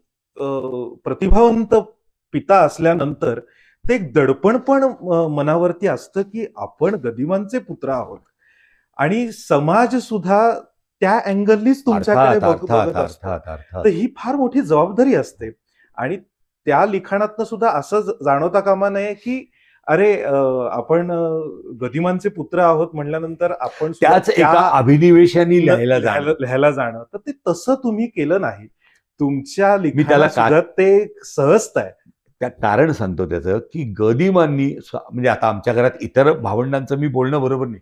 प्रतिभावंत पिता असल्यानंतर ते एक दडपण पण मनावरती असतं की आपण गदिमांचे पुत्र आहोत आणि समाज सुद्धा त्या अँगलनीच तुमच्याकडे बघत असतो. तर ही फार मोठी जबाबदारी असते. आणि त्या लिखाणातनं सुद्धा असं जाणवता कामा नये की अरे आपण गदिमांचे पुत्र आहोत म्हणल्यानंतर आपण त्याच एका अभिनिवेशाने लिहायला जाणं. तर ते तसं तुम्ही केलं नाही. तुमच्या लिखाणात ते सहजता आहे. त्या कारण सांगतो त्याचं, की गदिमांनी म्हणजे आता आमच्या घरात इतर भावंडांचं मी बोलणं बरोबर नाही,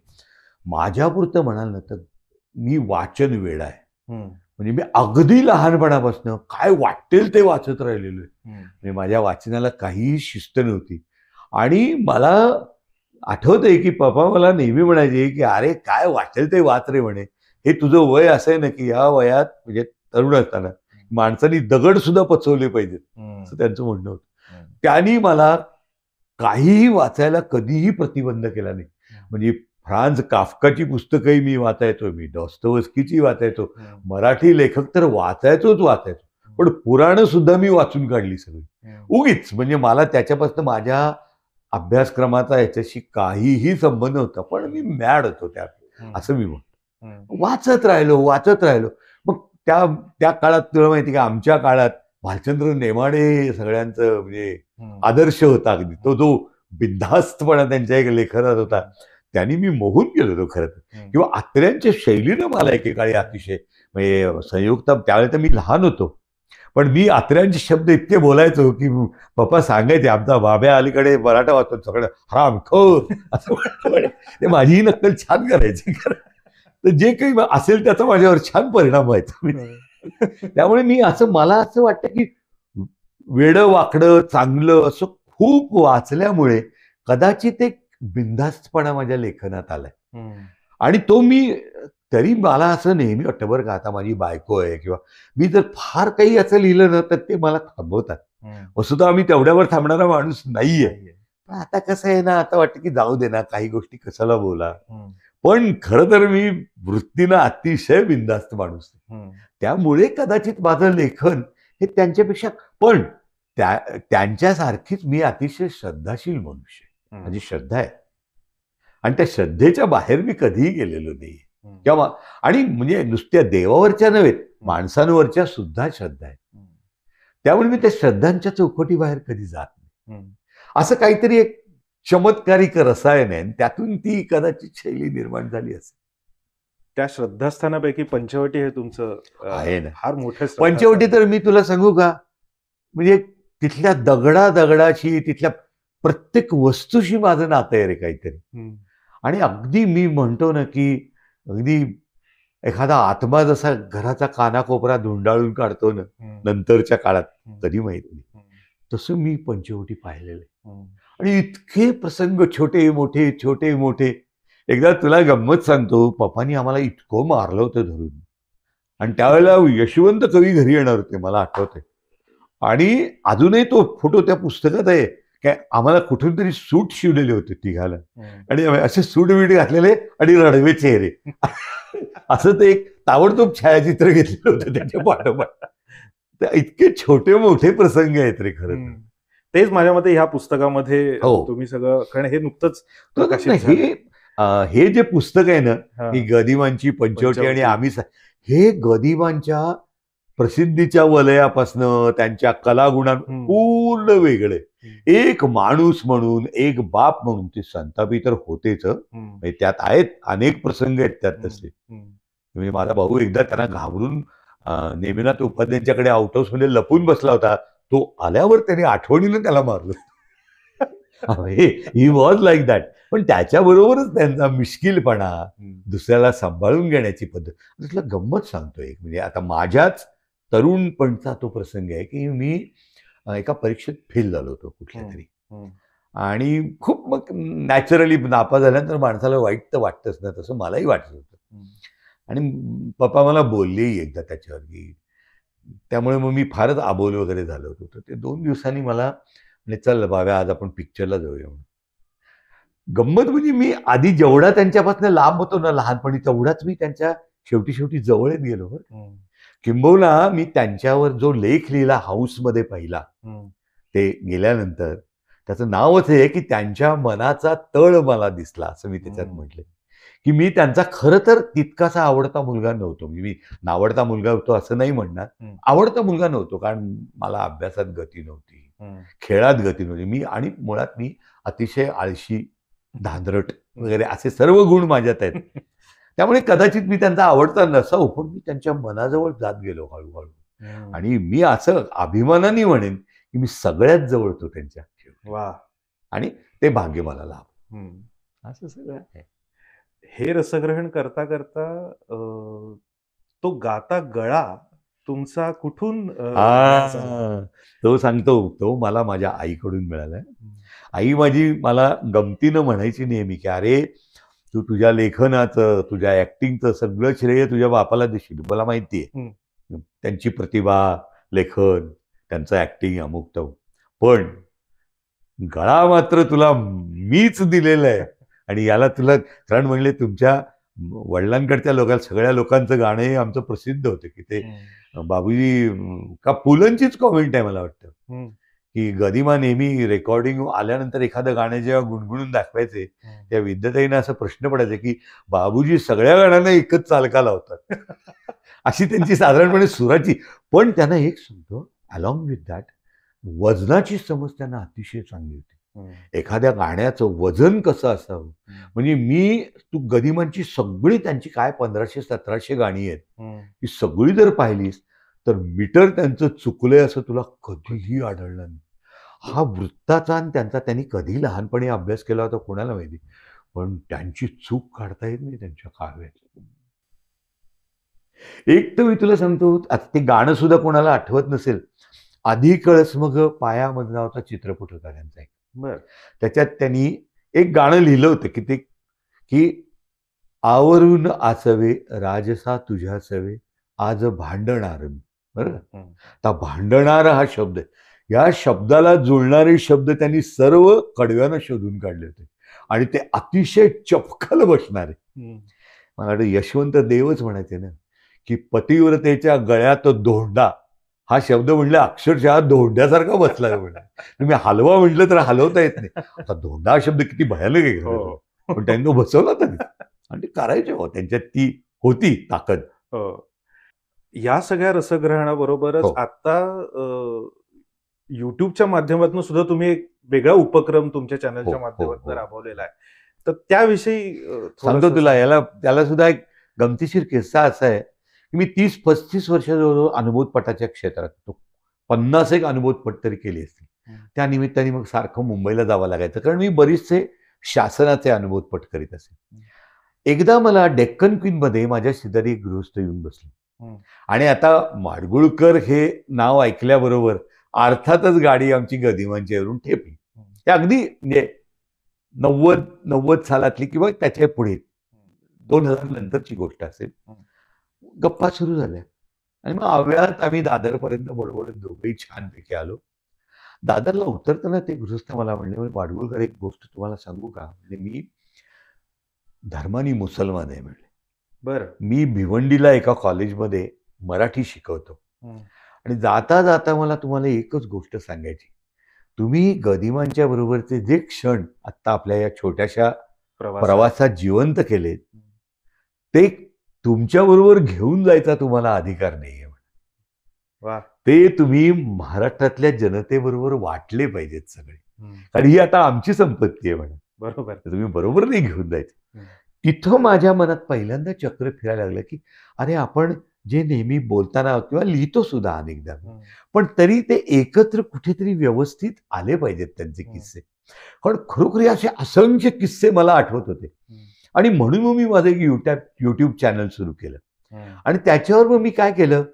माझ्यापुरतं म्हणाल ना तर मी वाचन वेडा आहे. म्हणजे मी अगदी लहानपणापासून काय वाटेल ते वाचत राहिलेलो आहे. म्हणजे माझ्या वाचनाला काहीही शिस्त नव्हती. आणि मला आठवतंय की पप्पा मला नेहमी म्हणायचे की अरे काय वाटेल ते वाच रे म्हणे, हे तुझं वय असं आहे ना की या वयात म्हणजे तरुण असताना माणसांनी दगड सुद्धा पचवले पाहिजेत, असं त्यांचं म्हणणं होतं. त्यांनी मला काहीही वाचायला कधीही प्रतिबंध केला नाही. म्हणजे फ्रान्झ काफ्काची पुस्तकंही मी वाचायचो, मी डॉस्तोव्स्कीची वाचायचो, मराठी लेखक तर वाचायचो. पण पुराणं सुद्धा मी वाचून काढली सगळी उगीच. म्हणजे मला त्याच्यापासून माझ्या अभ्यासक्रमाचा याच्याशी काहीही संबंध नव्हता, पण मी मॅड होतो त्यात, असं मी म्हणतो. वाचत राहिलो. मग त्या काळात तुला माहिती का, आमच्या काळात भालचंद्र नेमाडे सगळ्यांचं म्हणजे आदर्श होता अगदी. तो जो बिनधास्तपणा त्यांच्या एक लेखनात होता, त्यांनी मी मोहून गेलो होतो खरं तर. किंवा आत्र्यांच्या शैलीनं मला एकेकाळी अतिशय म्हणजे संयुक्त, त्यावेळेला तर मी लहान होतो, पण मी आत्र्यांचे शब्द इतके बोलायचो की पप्पा सांगायचे आमचा बाब्या अलीकडे मराठा वाचतो सगळं हरामखोर असं. ते माझीही नक्कल छान करायची. तर जे काही असेल त्याचा माझ्यावर छान परिणाम व्हायचा. त्यामुळे मला असं वाटतं की वेडं वाकडं चांगलं असं खूप वाचल्यामुळे कदाचित एक बिनधास्तपणा माझ्या लेखनात आलाय. आणि तो मी तरी मला असं नेहमी वाटतं बरं का, आता माझी बायको आहे किंवा मी जर फार काही असं लिहिलं ना तर ते मला थांबवतात. वस्तुतः आम्ही तेवढ्यावर थांबणारा माणूस नाहीये. पण आता कसं आहे ना, आता वाटतं की जाऊ दे ना, काही गोष्टी कशाला बोला. पण खरं तर मी वृत्तीनं अतिशय बिनधास्त माणूस आहे. त्यामुळे कदाचित माझं लेखन हे त्यांच्यापेक्षा, पण त्यांच्यासारखीच मी अतिशय श्रद्धाशील मनुष्य आहे. माझी श्रद्धा आहे आणि त्या श्रद्धेच्या बाहेर मी कधीही गेलेलो नाही किंवा, आणि म्हणजे नुसत्या देवावरच्या नव्हे, माणसांवरच्या सुद्धा श्रद्धा आहे. त्यामुळे मी त्या श्रद्धांच्या चौकटीबाहेर कधी जात नाही. असं काहीतरी एक चमत्कारिक रसायन आहे आणि त्यातून ती कदाचित शैली निर्माण झाली असेल. त्या श्रद्धास्थानापैकी पंचवटी हे तुमचं आहे ना. फार मोठं पंचवटी तर मी तुला सांगू का, म्हणजे तिथल्या दगडादगडाशी, तिथल्या प्रत्येक वस्तूशी माझं नातं आहे रे काहीतरी. आणि अगदी मी म्हणतो ना की अगदी एखादा आत्मा जसा घराचा कानाकोपरा धुंडाळून काढतो ना नंतरच्या काळात, कधी माहित नाही, तसं मी पंचवटी पाहिलेलं आहे. आणि इतके प्रसंग, छोटे मोठे छोटे मोठे. एकदा तुला गंमत सांगतो, पप्पानी आम्हाला इतकं मारलं होतं धरून, आणि त्यावेळेला यशवंत कवी घरी येणार होते, मला आठवतंय. आणि अजूनही तो फोटो त्या पुस्तकात आहे. काय आम्हाला कुठून तरी सूट शिवलेले होते तिघाला, आणि असे सूट बीट घातलेले आणि रडवे चेहरे. असं ते एक ताबडतोब छायाचित्र घेतलेलं होतं त्याच्या पाठोपाठ. इतके छोटे मोठे प्रसंग आहेत रे खरं. तेच माझ्या मते ह्या पुस्तकामध्ये तुम्ही सगळं, कारण हे नुकतंच प्रकाशित झालं. हे जे पुस्तक आहे ना, ही गदिमांची पंचवटी, आणि आम्ही हे गदिमांच्या प्रसिद्धीच्या वलयापासनं त्यांच्या कलागुणां पूर्ण वेगळे. एक माणूस म्हणून, एक बाप म्हणून ते संतापी तर होतेच. त्यात आहेत अनेक प्रसंग आहेत त्यात तसे. म्हणजे माझा भाऊ एकदा त्यांना घाबरून नेमिनाथ उपाध्यायांच्याकडे आउट हाऊस मध्ये लपून बसला होता. तो आल्यावर त्याने आठवणीनं त्याला मारलं. He was like that. पण त्याच्याबरोबरच त्यांचा मिश्किलपणा, दुसऱ्याला सांभाळून घेण्याची पद्धत. तुला गंमत सांगतो एक, म्हणजे आता माझ्याच तरुणपणचा तो प्रसंग आहे की मी एका परीक्षेत फेल झालो होतो कुठल्या तरी, आणि खूप मग नॅचरली नापास झाल्यानंतर माणसाला वाईट तर वाटतंच ना, तसं मलाही वाटत होतं. आणि पप्पा मला बोललेही एकदा त्याच्यावर की, त्यामुळे मग मी फारच आबोल वगैरे झालो होतो. तर ते 2 दिवसांनी मला म्हणजे, चल बाबा आज आपण पिक्चरला जाऊया म्हणून. गंमत म्हणजे मी आधी जेवढा त्यांच्यापासून लांब होतो ना लहानपणी, तेवढाच मी त्यांच्या शेवटी जवळ गेलो. किंबहुना मी त्यांच्यावर जो लेख लिहिला हाऊसमध्ये पहिला, ते गेल्यानंतर त्याचं नावच आहे की त्यांच्या मनाचा तळ मला दिसला, असं मी त्याच्यात म्हटलं. की मी त्यांचा खरं तर तितकासा आवडता मुलगा नव्हतो. मी नावडता मुलगा होतो असं नाही म्हणणार, आवडता मुलगा नव्हतो, कारण मला अभ्यासात गती नव्हती, खेळात गती नव्हती. आणि मुळात मी अतिशय आळशी, धांदरट वगैरे असे सर्व गुण माझ्यात आहेत. त्यामुळे कदाचित मी त्यांचा आवडता नसावं, पण मी त्यांच्या मनाजवळ जात गेलो हळूहळू. आणि मी असं अभिमानाने म्हणेन की मी सगळ्यात जवळ होतो त्यांच्या. वा. आणि ते भाग्य मला लाभ. असं सगळं आहे. हे रसग्रहण करता करता तो गाता गळा तुमचा कुठून? तो सांगतो, तो मला माझ्या आईकडून मिळालाय. आई माझी मला गमतीनं म्हणायची नेहमी की, अरे तू तुझ्या लेखनाचं, तुझ्या ऍक्टिंगचं सगळं श्रेय तुझ्या बापाला देशील, मला माहितीये. त्यांची प्रतिभा, लेखन, त्यांचं ऍक्टिंग अमुक तमुक, पण गळा मात्र तुला मीच दिलेला आहे. आणि याला तुला, कारण म्हणले तुमच्या वडिलांकडच्या लोकांना, सगळ्या लोकांचं गाणं हे आमचं प्रसिद्ध होतं की ते बाबूजी, का पुलंचीच कॉमेंट आहे मला वाटतं, की गदिमा नेहमी रेकॉर्डिंग आल्यानंतर एखादं गाणं जेव्हा गुणगुणून दाखवायचे, त्या विद्याताईंना असं प्रश्न पडायचा की बाबूजी सगळ्या गाण्यांना एकच चालका लावतात. अशी त्यांची साधारणपणे सुराची. पण त्यांना एक सांगतो, अलॉंग विथ दॅट वजनाची समज त्यांना अतिशय चांगली होती. एखाद्या गाण्याचं वजन कसं असावं. म्हणजे तू गदिमांची सगळी, त्यांची काय 1500-1700 गाणी आहेत, ही सगळी जर पाहिलीस तर मीटर त्यांचं चुकलंय असं तुला कधीही आढळणार नाही. हा वृत्ताचा आणि त्यांनी कधी लहानपणी अभ्यास केला होता कोणाला माहिती, पण त्यांची चूक काढता येत नाही त्यांच्या काव्यात. एक तर मी तुला सांगतो, आता ते गाणं सुद्धा कोणाला आठवत नसेल, आधी कळस मग पायामध्ये नावाचा चित्रपट होता त्यांचा एक. त्याच्यात त्यांनी एक गाणं लिहिलं होतं की आवरून आचवे राजसा तुझ्या सवे आज भांडणार मी. बरं का? आता भांडणार हा शब्द आहे. या शब्दाला जुळणारे शब्द त्यांनी सर्व कडव्यानं शोधून काढले होते आणि ते अतिशय चपखल बसणारे. मला वाटतं यशवंत देवच म्हणायचे ना की पतिव्रतेच्या गळ्यात धोंडा हा शब्द म्हणलं अक्षरशः धोंड्यासारखा बसला म्हणलं. तुम्ही हलवा म्हटलं तर हलवता येत नाही. आता धोंडा हा शब्द किती भयानक आहे खरं. पण त्यांनी तो बसवला तरी आणि ते करायचे हो, त्यांच्यात ती होती ताकद. या सगळ्या रसग्रहणाबरोबरच हो. आता युट्यूबच्या माध्यमातून सुद्धा तुम्ही एक वेगळा उपक्रम तुमच्या चॅनलच्या हो. माध्यमातून राबवलेला आहे. तर त्याविषयी सांगतो तुला, त्याला सुद्धा एक गमतीशीर किस्सा असा आहे की मी 30-35 वर्ष जवळजवळ अनुभूतपटाच्या क्षेत्रात होतो. 50 एक अनुभूतपट तरी केली असतील. त्या निमित्ताने मग सारखं मुंबईला जावं लागायचं, कारण मी बरेचसे शासनाचे अनुभूतपट करीत असे. एकदा मला डेक्कन क्वीन मध्ये माझ्या शेजारी एक गृहस्थ येऊन बसले आणि आता माडगुळकर हे नाव ऐकल्याबरोबर अर्थातच गाडी आमची गदिमांच्यावरून ठेपली. ते अगदी म्हणजे 90 सालातली किंवा त्याच्या पुढे 2000 नंतरची गोष्ट असेल. गप्पा सुरू झाल्या आणि मग आव्यात आम्ही दादरपर्यंत बडबडत दोघेही छानपैकी आलो. दादरला उतरताना ते गृहस्थ मला म्हणले, माडगुळकर एक गोष्ट तुम्हाला सांगू का? म्हणजे मी धर्मानी मुसलमान आहे म्हणले. बरं. मी भिवंडीला एका कॉलेजमध्ये मराठी शिकवतो आणि जाता जाता मला तुम्हाला एकच गोष्ट सांगायची, तुम्ही गदिमांच्या बरोबरचे जे क्षण आत्ता आपल्या या छोट्याशा प्रवासात जिवंत केले ते तुमच्या बरोबर घेऊन जायचा तुम्हाला अधिकार नाहीये. ते तुम्ही महाराष्ट्रातल्या जनतेबरोबर वाटले पाहिजेत सगळे, कारण ही आता आमची संपत्ती आहे म्हणा. बरोबर. तुम्ही बरोबर नाही घेऊन जायचं. तिथं माझ्या मनात पहिल्यांदा चक्र फिरायला लागलं की अरे, आपण जे नेहमी बोलताना किंवा लिहितो सुद्धा अनेकदा, पण तरी ते एकत्र कुठेतरी व्यवस्थित आले पाहिजेत त्यांचे किस्से. कारण खरोखर असे असंख्य किस्से मला आठवत होते आणि म्हणून मग मी माझं एक युट्यूब चॅनल सुरू केलं आणि त्याच्यावर मग मी काय केलं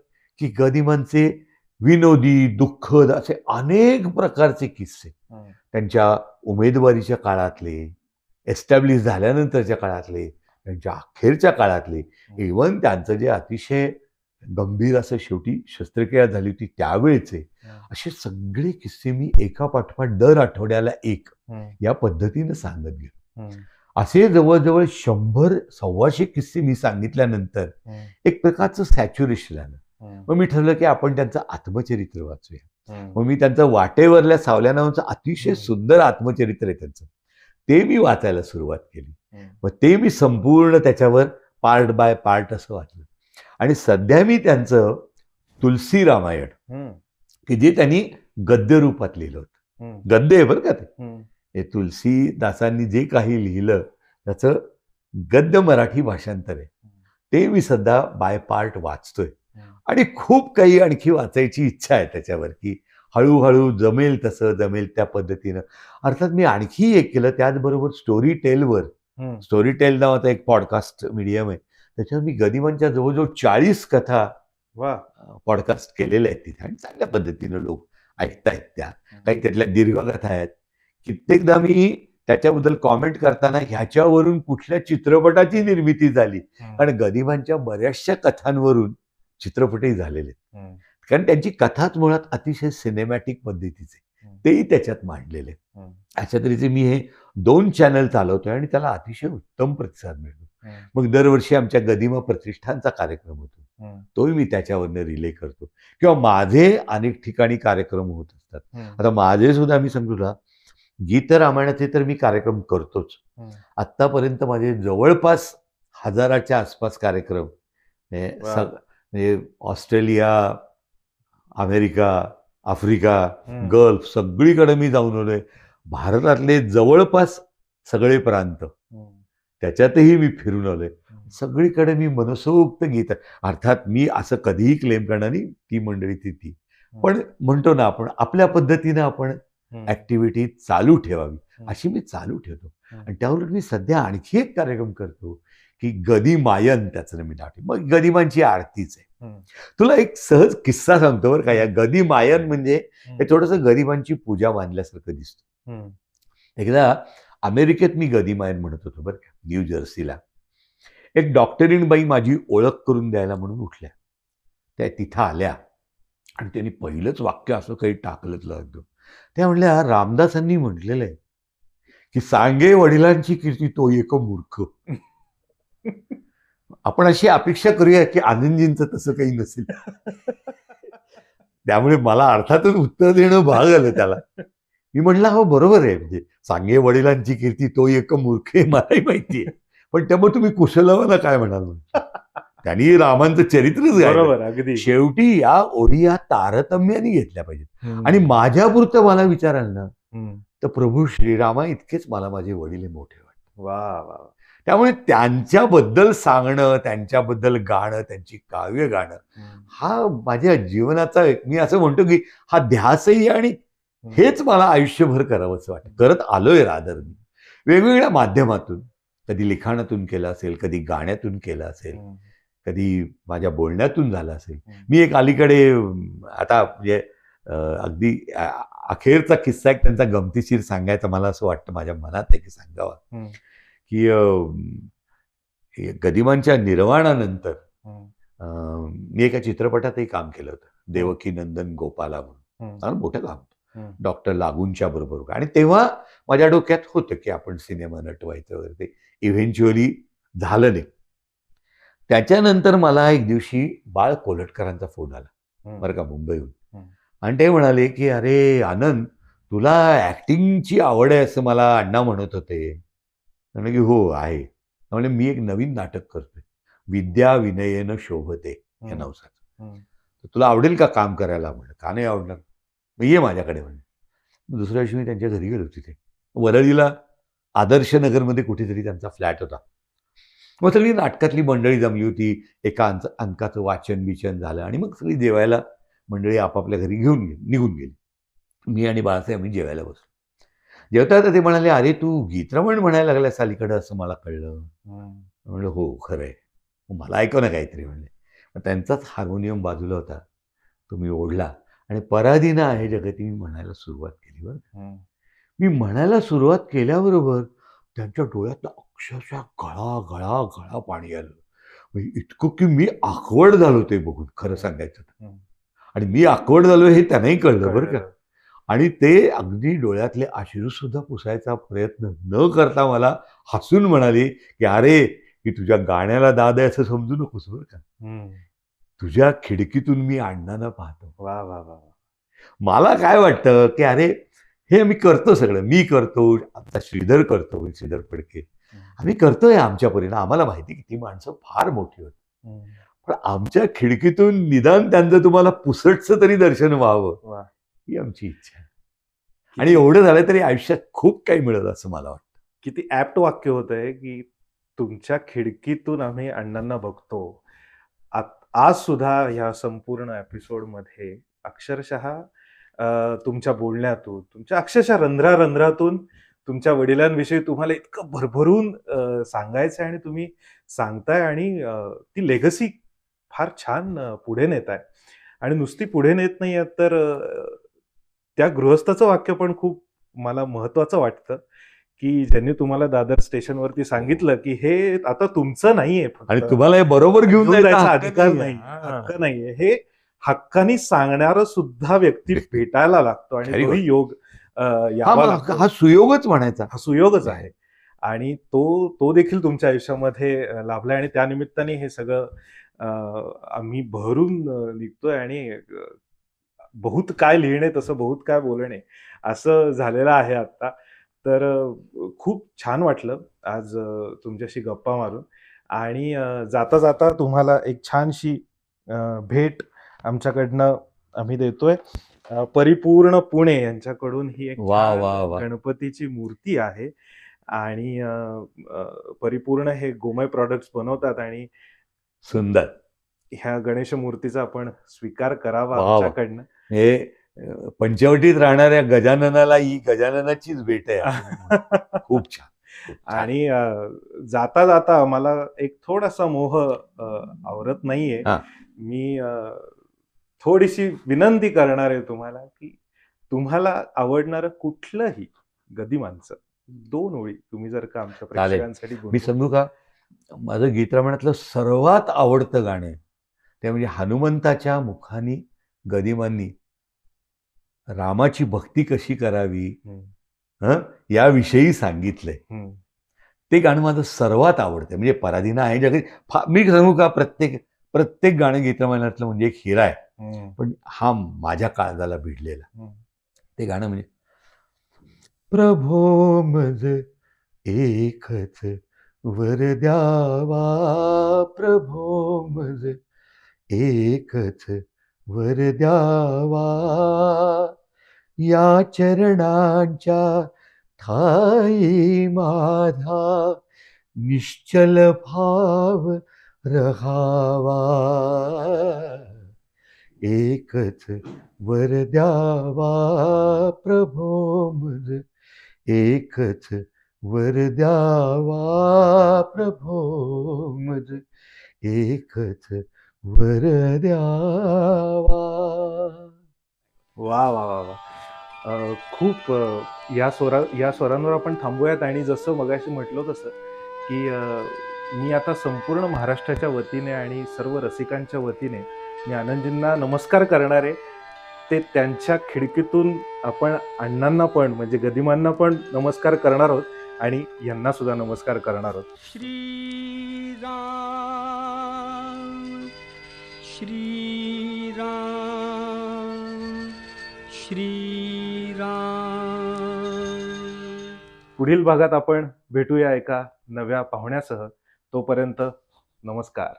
की गदिमांचे विनोदी, दुःखद असे अनेक प्रकारचे किस्से, त्यांच्या उमेदवारीच्या काळातले, एस्टॅब्लिश झाल्यानंतरच्या काळातले, त्यांच्या अखेरच्या काळातले, इव्हन त्यांचं जे अतिशय गंभीर असं शेवटी शस्त्रक्रिया झाली होती त्यावेळेचे, असे सगळे किस्से मी एका पाठोपाठ दर आठवड्याला एक या पद्धतीनं सांगत गेलो. असे जवळजवळ 100-125 किस्से मी सांगितल्यानंतर एक प्रकारचं सॅच्युरेशन आलं. मग मी ठरलं की आपण त्यांचं आत्मचरित्र वाचूया. मग मी त्यांचं वाटेवरल्या सावल्या नावाचं अतिशय सुंदर आत्मचरित्र आहे त्यांचं, ते मी वाचायला सुरुवात केली. मग ते मी संपूर्ण त्याच्यावर पार्ट बाय पार्ट असं वाचलं आणि सध्या मी त्यांचं तुलसी रामायण, की जे त्यांनी गद्य रूपात लिहिलं होतं, गद्य आहे बरं का ते, तुलसीदासांनी जे काही लिहिलं त्याचं गद्य मराठी भाषांतर आहे, ते मी सध्या बाय पार्ट वाचतोय आणि खूप काही आणखी वाचायची इच्छा आहे त्याच्यावर, की हळूहळू जमेल तसं, जमेल त्या पद्धतीनं. अर्थात मी आणखी एक केलं त्याचबरोबर स्टोरी टेल नावाचा एक पॉडकास्ट मीडियम आहे, त्याच्यावर मी गदिमांच्या जवळजवळ 40 कथा पॉडकास्ट केलेल्या आहेत तिथे आणि चांगल्या पद्धतीनं लोक ऐकतायत. त्या काही त्यातल्या दीर्घकथा आहेत. कित्येकदा मी त्याच्याबद्दल कॉमेंट करताना ह्याच्यावरून कुठल्या चित्रपटाची निर्मिती झाली, कारण गदिमांच्या बऱ्याचशा कथांवरून चित्रपटही झालेले आहेत, कारण त्यांची कथाच मुळात अतिशय सिनेमॅटिक पद्धतीचे, तेही त्याच्यात मांडलेले. अशा तऱ्हेचे मी हे 2 चॅनल चालवतोय आणि त्याला अतिशय उत्तम प्रतिसाद मिळतो. मग दरवर्षी आमच्या गदिमा प्रतिष्ठानचा कार्यक्रम होतो, तोही मी त्याच्यावरनं रिले करतो किंवा माझे अनेक ठिकाणी कार्यक्रम होत असतात. आता माझे सुद्धा मी सांगू तुला, गीत रामायणाचे तर मी कार्यक्रम करतोच. आत्तापर्यंत माझे जवळपास 1000च्या आसपास कार्यक्रम, म्हणजे ऑस्ट्रेलिया, अमेरिका, आफ्रिका, गल्फ सगळीकडे मी जाऊन आलोय. भारतातले जवळपास सगळे प्रांत त्याच्यातही मी फिरून आलोय. सगळीकडे मी मनसोक्त गीत, अर्थात मी असं कधीही क्लेम करणार नाही ती मंडळी ती, पण म्हणतो ना आपण आपल्या पद्धतीनं आपण ऍक्टिव्हिटी चालू ठेवावी, अशी मी चालू ठेवतो. आणि त्यावर मी सध्या आणखी एक कार्यक्रम करतो की गदिमायन, त्याचं मी नाव, मग गदिमांची आरतीच आहे. तुला एक सहज किस्सा सांगतो बरं का. या गदिमायन म्हणजे हे थोडंसं गदिमांची पूजा मानल्यासारखं दिसतं. एकदा अमेरिकेत मी गदिमायन म्हणत होतो बरं का, न्यू जर्सीला. एक डॉक्टरीण बाई माझी ओळख करून द्यायला म्हणून उठल्या. त्या तिथं आल्या आणि त्यांनी पहिलंच वाक्य असं काही टाकलं एकदम. त्या म्हणल्या, रामदासांनी म्हटलेलं आहे की सांगे वडिलांची कीर्ती तो एक मूर्ख. आपण अशी अपेक्षा करूया की आनंदजींचं तसं काही नसेल. त्यामुळे मला अर्थातच उत्तर देणं भाग आलं त्याला. मी म्हटलं हो बरोबर आहे, म्हणजे सांगे वडिलांची कीर्ती तो एक मूर्ख आहे मलाही माहिती आहे, पण त्यामुळे तुम्ही कुशलवाला काय म्हणाल म्हणजे. त्यांनी रामांचं चरित्रच गायलं. बरोबर, अगदी. शेवटी या ओढी या तारतम्याने घेतल्या पाहिजेत. आणि माझ्यापुरतं मला विचाराल ना तर प्रभू श्रीरामा इतकेच मला माझे वडील हे मोठे वाटतात. वा वा. त्यामुळे त्यांच्याबद्दल सांगणं, त्यांच्याबद्दल गाणं, त्यांची काव्य गाणं हा माझ्या जीवनाचा मी असं म्हणतो की हा ध्यासही आणि हेच मला आयुष्यभर करावंसं वाटतं. करत आलोय रादर मी वेगवेगळ्या माध्यमातून. कधी लिखाणातून केलं असेल, कधी गाण्यातून केलं असेल, कधी माझ्या बोलण्यातून झालं असेल. मी एक अलीकडे आता म्हणजे अगदी अखेरचा किस्सा एक त्यांचा गमतीशीर सांगायचा मला असं वाटतं, माझ्या मनात आहे की सांगावा, की गदिमांच्या निर्वाणानंतर मी एका चित्रपटातही काम केलं होतं, देवकी नंदन गोपाला म्हणून. फार मोठं काम होतं, डॉक्टर लागूंच्या बरोबर. आणि तेव्हा माझ्या डोक्यात होतं की आपण सिनेमा नटवायचं वगैरे. ते इव्हेंच्युअली झालं नाही. त्याच्यानंतर मला एक दिवशी बाळ कोलटकरांचा फोन आला बरं का, मुंबईहून. आणि ते म्हणाले की अरे आनंद, तुला ऍक्टिंगची आवड आहे असं मला अण्णा म्हणत होते. म्हणजे की हो आहे. म्हणजे मी एक नवीन नाटक करतोय, विद्या विनयेन शोभते या नवसाचं. तुला आवडेल का काम करायला? म्हणलं का नाही आवडणार, मग ये माझ्याकडे. म्हणलं दुसऱ्या दिवशी मी त्यांच्या घरी गेलो. तिथे वरळीला आदर्श नगरमध्ये कुठेतरी त्यांचा फ्लॅट होता. मग सगळी नाटकातली मंडळी जमली होती. एका अंकाचं वाचन बिचन झालं आणि मग सगळी जेवायला मंडळी आपापल्या घरी निघून गेली. मी आणि बाळासाहेब आम्ही जेवायला बसलो. जेवता ते म्हणाले, अरे तू गीतरमण म्हणायला लागलास अलीकडं असं मला कळलं. म्हणलं हो खरंय, मला ऐकव ना काहीतरी म्हणले. मग त्यांचाच हार्मोनियम बाजूला होता, तो मी ओढला आणि पराधीना आहे जगती मी म्हणायला सुरुवात केली. बरं मी म्हणायला सुरुवात केल्याबरोबर त्यांच्या डोळ्यात अक्षरशः गळा गळा गळा पाणी आलं. इतकं की मी आकवड झालो ते बघून, खरं सांगायचं तर. आणि मी आकवड झालो हे त्यांनाही कळलं बरं का. आणि ते अगदी डोळ्यातले अश्रू सुद्धा पुसायचा प्रयत्न न करता मला हसून म्हणाले की अरे की तुझ्या गाण्याला दाद आहे असं समजू नकोस बरं का, तुझ्या खिडकीतून मी अण्णांना पाहतो. वा वा वा. मला काय वाटतं की अरे हे आम्ही करतो सगळं, मी करतो, आता श्रीधर करतो, श्रीधर फडके, आम्ही करतोय आमच्या परीनं. आम्हाला माहिती की ती माणसं फार मोठी होती, पण आमच्या खिडकीतून निदान त्यांचं तुम्हाला पुसटचं तरी दर्शन व्हावं ही आमची इच्छा आहे. आणि एवढं झालं तरी आयुष्यात खूप काही मिळत असं मला वाटतं. किती ऍप्ट वाक्य होत आहे की तुमच्या खिडकीतून आम्ही अण्णांना बघतो. आज सुद्धा ह्या संपूर्ण एपिसोडमध्ये अक्षरशः तुमच्या बोलण्यातून, तुमच्या अक्षरशः रंध्रातून तुमच्या वडिलांविषयी तुम्हाला इतकं भरभरून सांगायचं आहे आणि तुम्ही सांगताय आणि ती लेगसी फार छान पुढे नेताय. आणि नुसती पुढे नेत नाही तर त्या गृहस्थाचं वाक्य पण खूप मला महत्वाचं वाटतं की ज्यांनी तुम्हाला दादर स्टेशनवरती सांगितलं की हे आता तुमचं नाहीये, आणि तुम्हाला हे बरोबर घेऊन जायचा अधिकार नाही, हक्क नाहीये. हे हक्कानी सांगणारं सुद्धा व्यक्ती भेटायला लागतो आणि तोही योग हा सुयोगच म्हणायचा, हा सुयोगच आहे. आणि तो देखील तुमच्या आयुष्यामध्ये लाभलाय आणि त्यानिमित्ताने हे सगळं आम्ही भरून निघतोय आणि बहुत काय लिहिणे तसं बहुत काय बोलणे असं झालेलं आहे आता. तर खूप छान वाटलं आज तुमच्याशी गप्पा मारून. आणि जाता जाता तुम्हाला एक छानशी भेट आमच्याकडनं आम्ही देतोय. परिपूर्ण पुणे यांच्याकडून ही एक गणपतीची मूर्ती आहे आणि परिपूर्ण हे गोमय प्रॉडक्ट्स बनवतात आणि सुंदर ह्या गणेश मूर्तीचा आपण स्वीकार करावा आमच्याकडनं. हे पंचवटीत राहणाऱ्या गजाननाला ही गजाननाचीच भेट आहे. खूप छान. आणि जाता जाता मला एक थोडासा मोह आवरत नाहीये. मी थोडीशी विनंती करणार आहे तुम्हाला की तुम्हाला आवडणारं कुठलंही गदिमांचं 2 ओळी तुम्ही जर का आमच्या प्रेक्षकांसाठी मी सांगू का, माझं गीतरामायणातलं सर्वात आवडतं गाणं ते म्हणजे हनुमंताच्या मुखानी गदिमांनी रामाची भक्ती कशी करावी याविषयी सांगितलंय. ते गाणं माझं सर्वात आवडतं. म्हणजे पराधीना आहे जगात मी सांगू का, प्रत्येक गाणं गीतरामायणातलं म्हणजे एक हिरा आहे. पण हा माझ्या काळजाला भिडलेला ते गाणं म्हणजे प्रभो मज एकच वर द्यावा, प्रभो मज एकच वर द्यावा, या चरणांच्या ठाई माझा निश्चल भाव रहावा, एकच वर द्यावा, प्रभो मज एकच वर द्यावा, प्रभो मज एकच वर द्यावा. वा वा वा वा. खूप या स्वरांवर आपण थांबूयात. आणि जसं मगाशी म्हटलं तसं की मी आता संपूर्ण महाराष्ट्राच्या वतीने आणि सर्व रसिकांच्या वतीने मी आनंदजींना नमस्कार करणार आहे. ते त्यांच्या खिडकीतून आपण अण्णांना पण म्हणजे गदिमांना पण नमस्कार करणार आहोत आणि यांना सुद्धा नमस्कार करणार आहोत. श्रीराम श्रीराम श्रीराम. पुढील भागात आपण भेटूया एका नव्या पाहुण्यासह. तोपर्यंत नमस्कार.